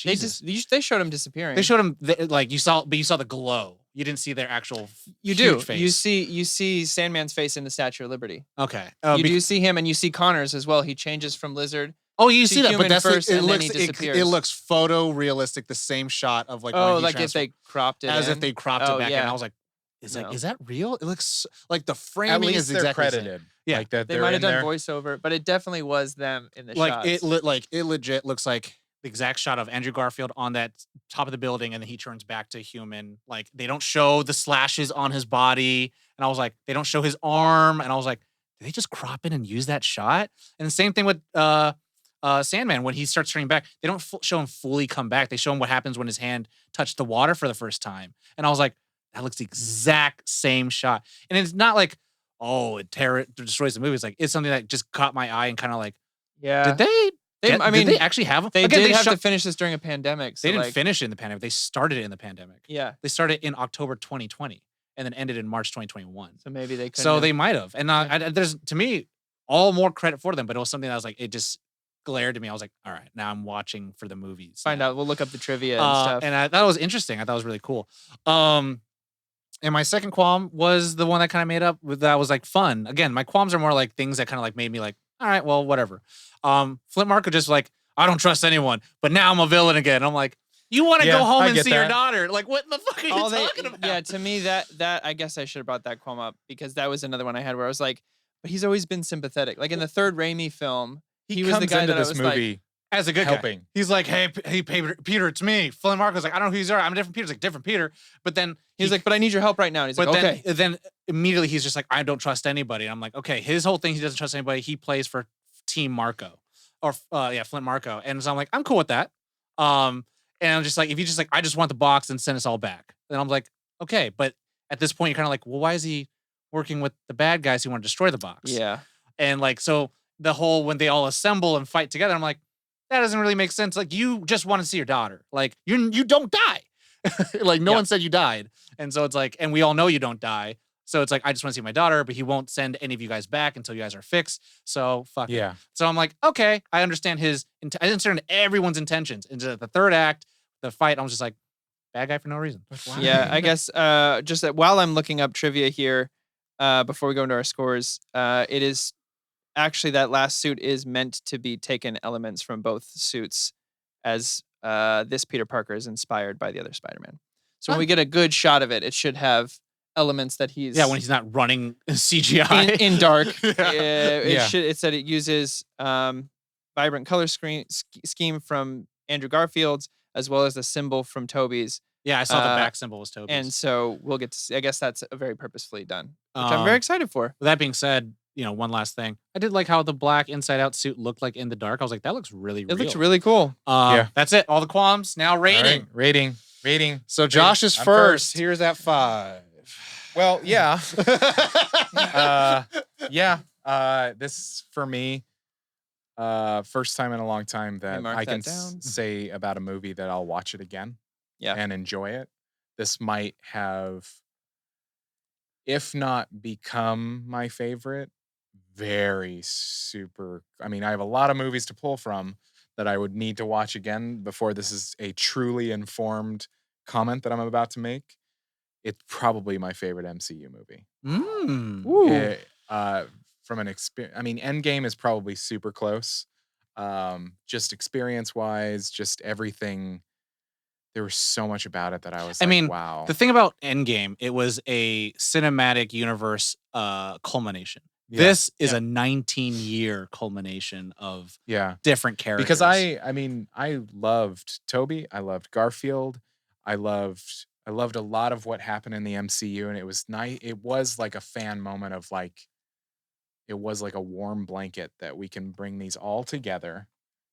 They Jesus. they showed him disappearing. They showed him like you saw the glow. You didn't see their actual. you huge do. Face. You see Sandman's face in the Statue of Liberty. Okay. You do see him, and you see Connor's as well. He changes from lizard Oh, you to see that, but human that's first, it and then looks he disappears. it looks photorealistic. The same shot of like Oh, when he like if they cropped it as in? if they cropped Oh, it back in. yeah. I was like, No. is that real? It looks like the At framing least is they're exactly the same. credited. Yeah. Like that They they're might have in done there. voiceover, but it definitely was them in the Like shots. it legit looks like the exact shot of Andrew Garfield on that top of the building, and then he turns back to human. Like they don't show the slashes on his body, and I was like, they don't show his arm, and I was like, did they just crop in and use that shot? And the same thing with Sandman when he starts turning back. They don't show him fully come back. They show him what happens when his hand touched the water for the first time, and I was like, that looks the exact same shot. And it's not like, oh, it destroys the movie. It's like it's something that just caught my eye and kind of like, yeah. did they? Did they actually have them? They Again, did have shot- to finish this during a pandemic. So They didn't like, finish it in the pandemic. They started it in the pandemic. Yeah. They started in October 2020 and then ended in March 2021. So maybe they couldn't. So they might have. And there's, to me, all more credit for them, but it was something that was like, it just glared at me. I was like, all right, now I'm watching for the movies. Find now. out. We'll look up the trivia and stuff. And I thought it was interesting. I thought it was really cool. And my second qualm was the one that kind of made up that was like fun. Again, my qualms are more like things that kind of like made me like, all right, well, whatever. Flint Marko just like, I don't trust anyone, but now I'm a villain again. I'm like, you want to go home and see your daughter? Like, what the fuck are you talking about? Yeah, to me that I guess I should have brought that qualm up because that was another one I had where I was like, but he's always been sympathetic. Like in the third Raimi film, he was the guy into that I this was movie like, as a good helping. guy. He's like, hey, Peter, it's me. Flint Marko's like, I don't know who you are. I'm a different Peter. He's like, different Peter. But then he's like, but I need your help right now. And he's like, okay. Then immediately he's just like, I don't trust anybody. And I'm like, okay, his whole thing, he doesn't trust anybody. He plays for Team Marko. Or Flint Marko. And so I'm like, I'm cool with that. And I'm just like, if you just like, I just want the box and send us all back. Then I'm like, okay. But at this point, you're kind of like, well, why is he working with the bad guys who want to destroy the box? Yeah. And like, so the whole, when they all assemble and fight together, I'm like, that doesn't really make sense. Like, you just want to see your daughter. Like, you don't die. Like, no one said you died. And so it's like, and we all know you don't die. So it's like, I just want to see my daughter, but he won't send any of you guys back until you guys are fixed. So fuck it. So I'm like, okay, I understand I understand everyone's intentions. Into the third act, the fight, I was just like, bad guy for no reason. Yeah, I guess just that while I'm looking up trivia here, before we go into our scores, it is actually that last suit is meant to be taken elements from both suits, as this Peter Parker is inspired by the other Spider-Man. So when we get a good shot of it, it should have elements that he's when he's not running CGI in dark. Yeah. It said it uses vibrant color scheme from Andrew Garfield's as well as the symbol from Tobey's. Yeah, I saw the back symbol was Tobey's. And so we'll get to see, I guess that's very purposefully done, which I'm very excited for. With that being said, one last thing. I did like how the black inside out suit looked like in the dark. I was like, that looks really real. It looks really cool. That's it. All the qualms. Now rating. Right. Rating. So Josh is first. Here's that 5. Well, yeah. This for me, first time in a long time that I can say about a movie that I'll watch it again and enjoy it. This might have, if not become my favorite, very super. I mean, I have a lot of movies to pull from that I would need to watch again before this is a truly informed comment that I'm about to make. It's probably my favorite MCU movie. From an experience, I mean, Endgame is probably super close. Just experience-wise, just everything. There was so much about it that I was wow. The thing about Endgame, it was a cinematic universe culmination. Yeah. This is a 19-year culmination of different characters. Because I loved Tobey, I loved Garfield, I loved a lot of what happened in the MCU, and it was nice. It was like a fan moment of like, it was like a warm blanket that we can bring these all together.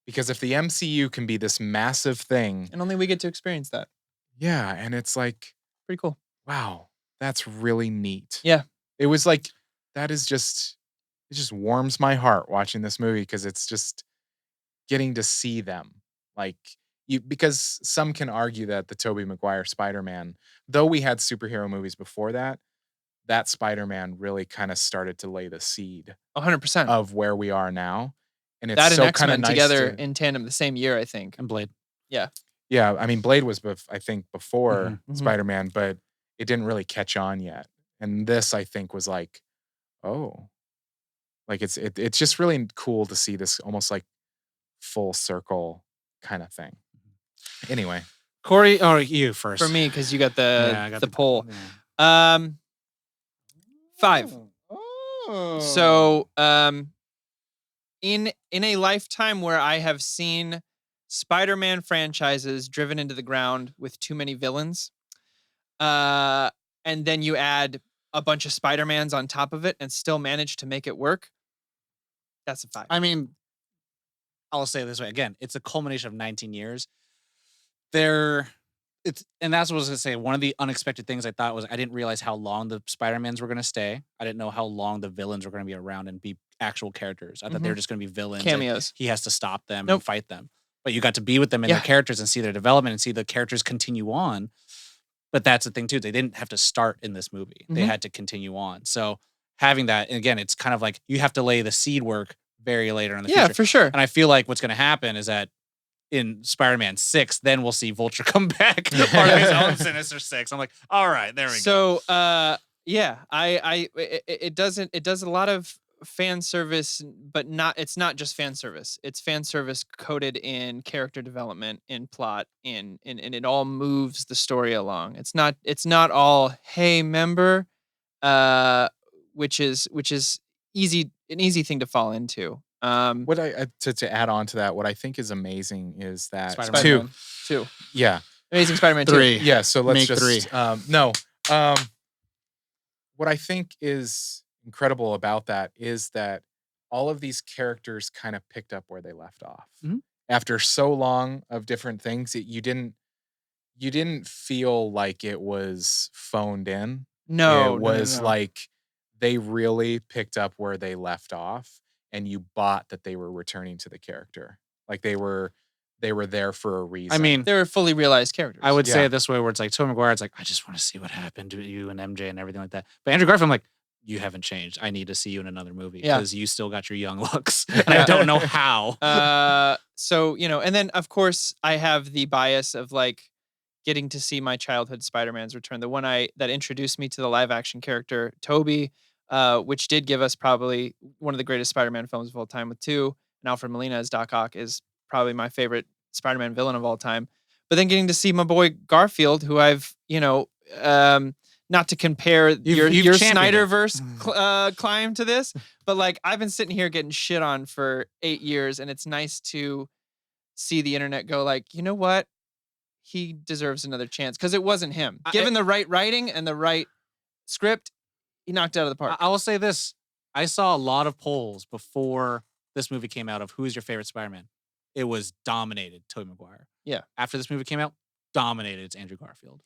Because if the MCU can be this massive thing, and only we get to experience that. Yeah, and it's like pretty cool. Wow, that's really neat. Yeah, it was like it just warms my heart watching this movie because it's just getting to see them because some can argue that the Tobey Maguire Spider-Man, though we had superhero movies before that Spider-Man really kind of started to lay the seed 100% of where we are now. And it's that so and X-Men nice together in tandem the same year, I think. And Blade. Yeah. Yeah, I mean, Blade was, I think, before Spider-Man, but it didn't really catch on yet. And this, I think, was like, oh. Like, it's just really cool to see this almost like full circle kind of thing. Anyway, Corey, or you first. For me, because you got Yeah, I got the poll. yeah. 5. Oh. So, in a lifetime where I have seen Spider-Man franchises driven into the ground with too many villains, and then you add a bunch of Spider-Mans on top of it and still manage to make it work, that's a 5. I mean, I'll say it this way again. It's a culmination of 19 years. And that's what I was gonna say. One of the unexpected things I thought was I didn't realize how long the Spider-Mans were gonna stay. I didn't know how long the villains were gonna be around and be actual characters. I thought they were just gonna be villains. and Cameos. He has to stop them Nope. and fight them. But you got to be with them and their characters and see their development and see the characters continue on. But that's the thing too. They didn't have to start in this movie. They had to continue on. So having that, and again, it's kind of like you have to lay the seed work very later in the future. Yeah, for sure. And I feel like what's going to happen is that in Spider-Man 6, then we'll see Vulture come back, part of his own Sinister 6. I'm like, all right, there we go. So, yeah, it does a lot of fan service, but it's not just fan service. It's fan service coded in character development, in plot, and it all moves the story along. It's not all, hey, member, which is an easy thing to fall into. What I to add on to that, what I think is amazing is that Spider-Man 2. Yeah. Amazing Spider-Man 2. 3. Yeah, so let's Make just 3. What I think is incredible about that is that all of these characters kind of picked up where they left off. After so long of different things, you didn't feel like it was phoned in. No, it was no. like they really picked up where they left off, and you bought that they were returning to the character. Like they were there for a reason. I mean, They were fully realized characters. I would say it this way, where it's like Tobey Maguire, it's like, I just want to see what happened to you and MJ and everything like that. But Andrew Garfield, I'm like, you haven't changed. I need to see you in another movie because you still got your young looks. And I don't know how. So, and then of course I have the bias of like getting to see my childhood Spider-Man's return. The one that introduced me to the live action character, Toby, which did give us probably one of the greatest Spider-Man films of all time with 2. And Alfred Molina as Doc Ock is probably my favorite Spider-Man villain of all time. But then getting to see my boy Garfield, who I've, not to compare your Snyderverse climb to this, but like I've been sitting here getting shit on for 8 years, and it's nice to see the internet go like, you know what? He deserves another chance because it wasn't him. Given the right writing and the right script, he knocked it out of the park. I will say this. I saw a lot of polls before this movie came out of who's your favorite Spider-Man. It was dominated Tobey Maguire. Yeah. After this movie came out, dominated it's Andrew Garfield.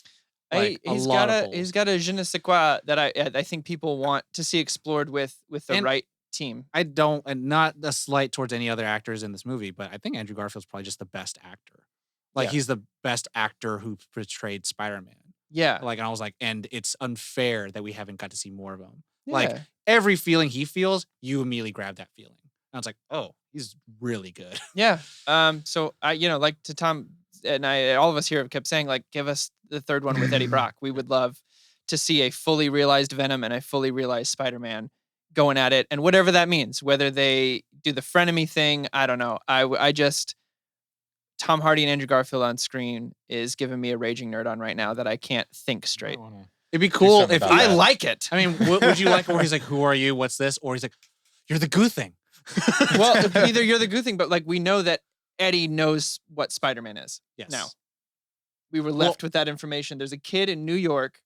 He's got a je ne sais quoi that I think people want to see explored with the right team. I don't, and not a slight towards any other actors in this movie, but I think Andrew Garfield's probably just the best actor. He's the best actor who portrayed Spider-Man. Yeah. And I was like, and it's unfair that we haven't got to see more of him. Yeah. Every feeling he feels, you immediately grab that feeling. And I was like, oh, he's really good. Yeah. So I, like to Tom and I, all of us here have kept saying, like, give us the third one with Eddie Brock. We would love to see a fully realized Venom and a fully realized Spider-Man going at it. And whatever that means, whether they do the frenemy thing, I don't know. I just, Tom Hardy and Andrew Garfield on screen is giving me a raging nerd on right now that I can't think straight. It'd be cool if I like it. I mean, would you like it where he's like, who are you? What's this? Or he's like, you're the goo thing. Well, either you're the goo thing, but like we know that Eddie knows what Spider-Man is. Yes. Now, we were left with that information. There's a kid in New York.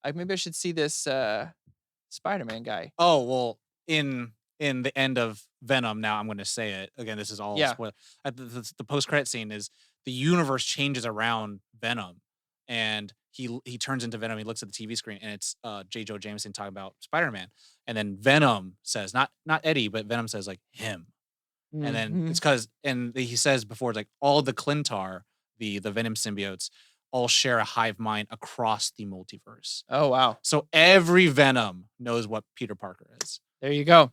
Maybe I should see this Spider-Man guy. Oh, well, in the end of Venom, now I'm going to say it. Again, this is all spoiler. The post-credit scene is the universe changes around Venom. And he turns into Venom. He looks at the TV screen, and it's J. Jonah Jameson talking about Spider-Man. And then Venom says, not Eddie, but Venom says, like, him. And then it's because, and he says before, like, all the Clintar, the Venom symbiotes, all share a hive mind across the multiverse. Oh, wow. So every Venom knows what Peter Parker is. There you go.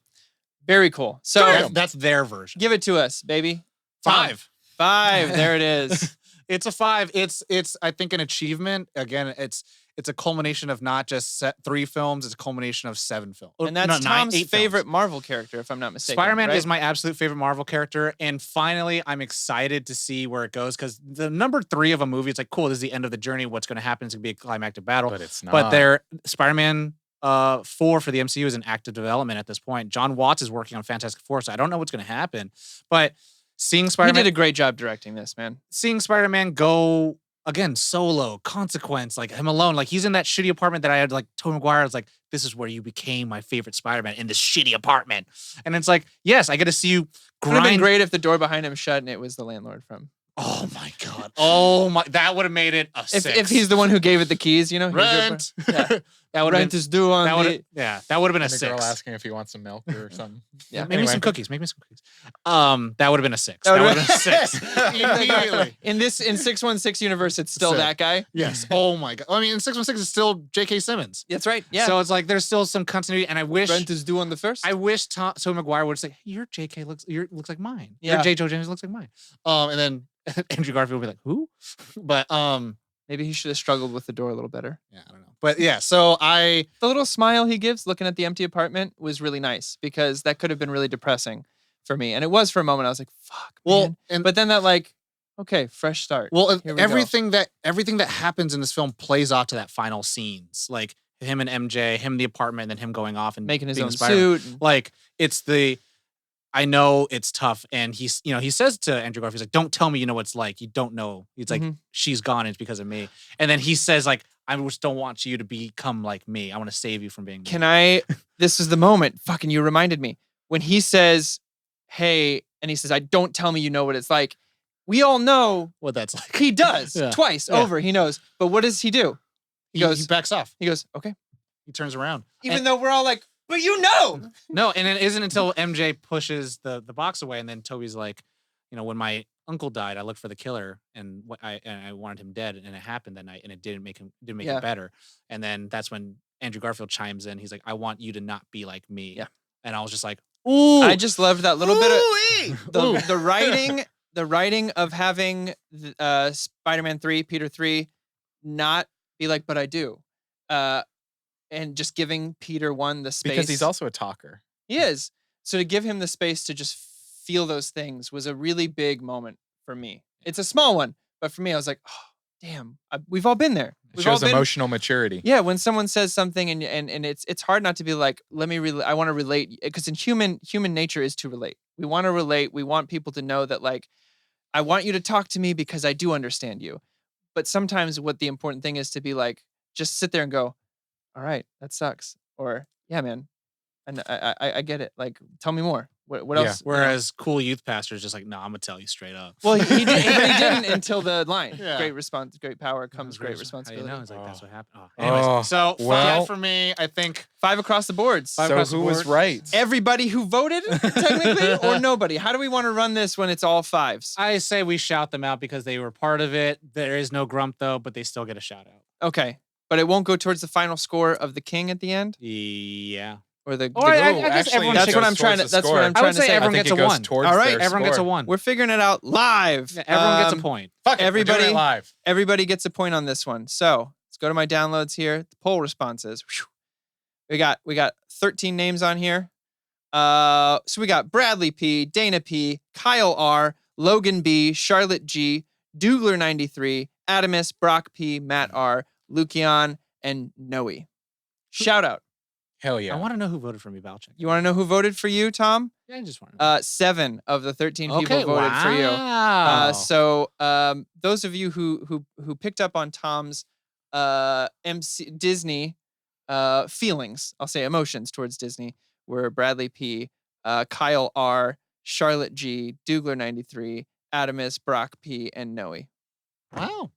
Very cool. So that's their version. Give it to us, baby. 5. 5. There it is. It's a 5. It's I think an achievement. Again, it's it's a culmination of not just 3 films, it's a culmination of 7 films. And that's Tom's 8 favorite films. Marvel character, if I'm not mistaken. Spider-Man right? is my absolute favorite Marvel character, and finally, I'm excited to see where it goes because the number 3 of a movie, it's like, cool, this is the end of the journey. What's going to happen? It's going to be a climactic battle. But it's not. But Spider-Man 4 for the MCU is in active development at this point. John Watts is working on Fantastic Four, so I don't know what's going to happen. But seeing He Spider-Man, did a great job directing this, man. seeing Spider-Man go again solo, consequence, like him alone, like he's in that shitty apartment that I had. Like Tobey Maguire was like, this is where you became my favorite Spider-Man, in this shitty apartment. And it's like, yes, I get to see you It would have been grind. great if the door behind him shut and it was the landlord from. Oh my god. Oh my, that would have made it a 6. If he's the one who gave it the keys, you know, Rent. Yeah. That would have Rent been. is due on That the. would that would have been a And the 6. girl asking if he wants some milk or something. Yeah. Make me Anyway. some cookies. Make me some cookies. That would have been a 6. That That would would've have been a 6. Immediately. In 616 universe, it's still So- that guy. Yes. Oh my god. I mean, in 616 is still J.K. Simmons. That's right. Yeah. So it's like there's still some continuity, and I wish. Rent is due on the first. I wish Tobey Maguire would say, hey, "Your J.K. looks like mine. Yeah. Your J. Joe James looks like mine." And then Andrew Garfield would be like, "Who?" But Maybe he should have struggled with the door a little better. yeah, I don't know. But yeah, so The little smile he gives looking at the empty apartment was really nice because that could have been really depressing for me. And it was for a moment. I was like, fuck, man. and But then that like, okay, fresh start. well, Here we go. everything that happens in this film plays off to that final scenes, like him and MJ, him in the apartment, and then him going off and Making his being own Spider-Man. suit. and- Like it's I know it's tough, and he says to Andrew Garfield, he's like, "Don't tell me you know what it's like. You don't know." He's like, Mhm. "She's gone, and it's because of me." And then he says, like, "I just don't want you to become like me. I want to save you from being." Can I? This is the moment. Fucking, you reminded me when he says, "Hey," and he says, "I don't tell me you know what it's like." We all know what that's like? he does Yeah. twice Yeah. over. He knows, but what does he do? He goes- backs off. He goes, "Okay," He turns around. even though we're all like, "But you know." No, and it isn't until MJ pushes the box away, and then Toby's like, when my uncle died, I looked for the killer, and I wanted him dead, and it happened that night, and it didn't make Yeah. it better. And then that's when Andrew Garfield chimes in. He's like, "I want you to not be like me." Yeah. And I was just like, "Ooh!" I just loved that little bit of Ooh. the writing of having Spider-Man 3, Peter 3, not be like, "But I do," and just giving Peter 1 the space Because he's also a talker. he is. So to give him the space to just feel those things was a really big moment for me. It's a small one, but for me, I was like, "Oh, damn, we've all been there." It We've all shows been- emotional maturity. Yeah, when someone says something and it's hard not to be like, let me I want to relate, because in human nature is to relate. We want to relate. We want people to know that, like, I want you to talk to me because I do understand you. But sometimes what the important thing is to be like, just sit there and go, all right, that sucks. Or, yeah, man, and I get it. Like, tell me more. What Yeah. else? You know? Whereas cool youth pastor is just like, "No, I'm gonna tell you straight up." Well, he didn't until the line. Yeah. Great response, great power comes great How do responsibility. you know? It's like, that's Oh. what happened. Oh, Anyways, so well- 5 for me. I think 5 across the boards. Five So across the who was board. right? Everybody who voted, technically, or nobody? How do we want to run this when it's all 5s? I say we shout them out because they were part of it. There is no grump though, but they still get a shout out. Okay, but it won't go towards the final score of the king at the end, Yeah. or the. Or I guess actually, everyone that's should what goes I'm trying to. towards the That's what score. I'm I trying would to say say. everyone I think gets it a goes 1. towards All right, their Everyone gets a score. 1. We're figuring it out live. Yeah, everyone gets a Um, point. Fuck it, we're doing it everybody- live. Everybody gets a point on this one. So let's go to my downloads here. The poll responses. Whew. We got 13 names on here. So we got Bradley P, Dana P, Kyle R, Logan B, Charlotte G, Dougler 93, Adamus, Brock P, Matt R, Lukian, and Noe. Shout out. Hell yeah. I want to know who voted for me, Balchik. You want to know who voted for you, Tom? Yeah, I just want to know. 7 of the 13 people voted for you. Wow. So those of you who picked up on Tom's Disney feelings, I'll say emotions towards Disney, were Bradley P, Kyle R, Charlotte G, Dougler 93, Adamus, Brock P, and Noe. Wow.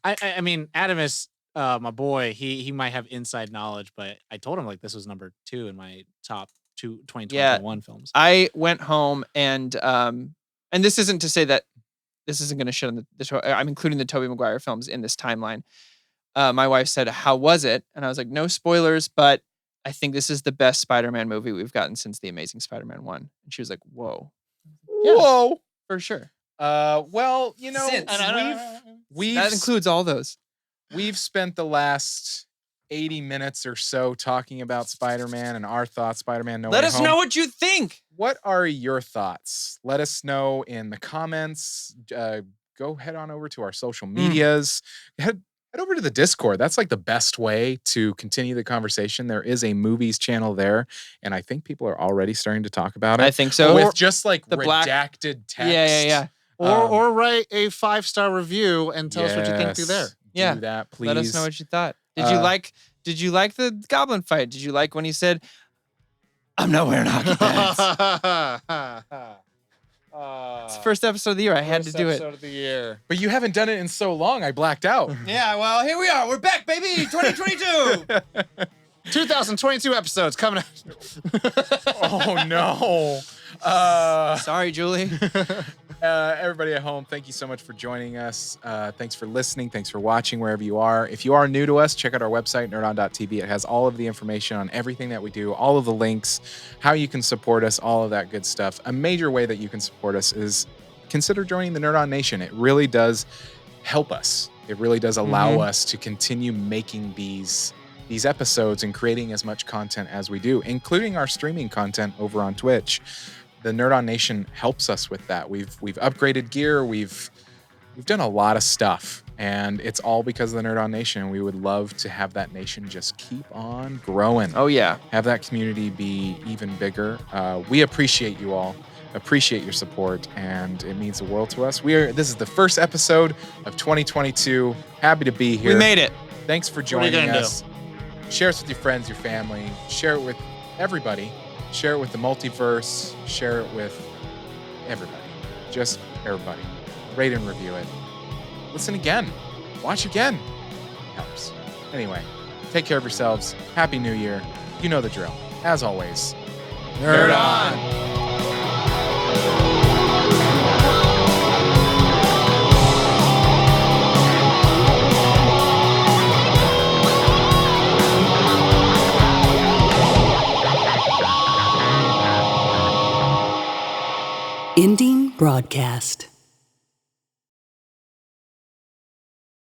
I mean, Adamus, my boy, he might have inside knowledge, but I told him like this was number 2 in my top 2021 films. I went home and this isn't to say that this isn't going to shit on the show. I'm including the Tobey Maguire films in this timeline. My wife said, "How was it?" And I was like, "No spoilers, but I think this is the best Spider-Man movie we've gotten since The Amazing Spider-Man 1." And she was like, "Whoa." Yeah, Whoa. for sure. Well, Since. we've That includes all those. we've spent the last 80 minutes or so talking about Spider-Man and our thoughts, Spider-Man No Way Let us Home. know what you think. What are your thoughts? Let us know in the comments. Go head on over to our social medias. Head over to the Discord. That's like the best way to continue the conversation. There is a movies channel there, and I think people are already starting to talk about it. I think so. With just like the black- redacted text. Yeah. Or write a 5-star review and tell us what you think through there. Yeah. Do that, please. Let us know what you thought. Did you like the goblin fight? Did you like when he said, "I'm not wearing hockey pads"? It's the first episode of the year. I had to do it. Episode of the year. But you haven't done it in so long. I blacked out. Yeah, well, here we are. We're back, baby. 2022. 2022 episodes coming out. Oh no. Sorry, Julie. Everybody at home, thank you so much for joining us. Thanks for listening. Thanks for watching wherever you are. If you are new to us, check out our website, nerdon.tv. It has all of the information on everything that we do, all of the links, how you can support us, all of that good stuff. A major way that you can support us is consider joining the Nerd On Nation. It really does help us. It really does allow us to continue making these episodes and creating as much content as we do, including our streaming content over on Twitch. The Nerd On Nation helps us with that. We've upgraded gear. We've done a lot of stuff, and it's all because of the Nerd On Nation. We would love to have that nation just keep on growing. Oh, yeah. Have that community be even bigger. We appreciate you all. Appreciate your support, and it means the world to us. This is the first episode of 2022. Happy to be here. We made it. Thanks for joining us. Share us with your friends, your family. Share it with everybody. Share it with the multiverse. Share it with everybody. Just everybody. Rate and review it. Listen again. Watch again. Helps. Anyway, take care of yourselves. Happy New Year. You know the drill. As always, Nerd on. Ending broadcast.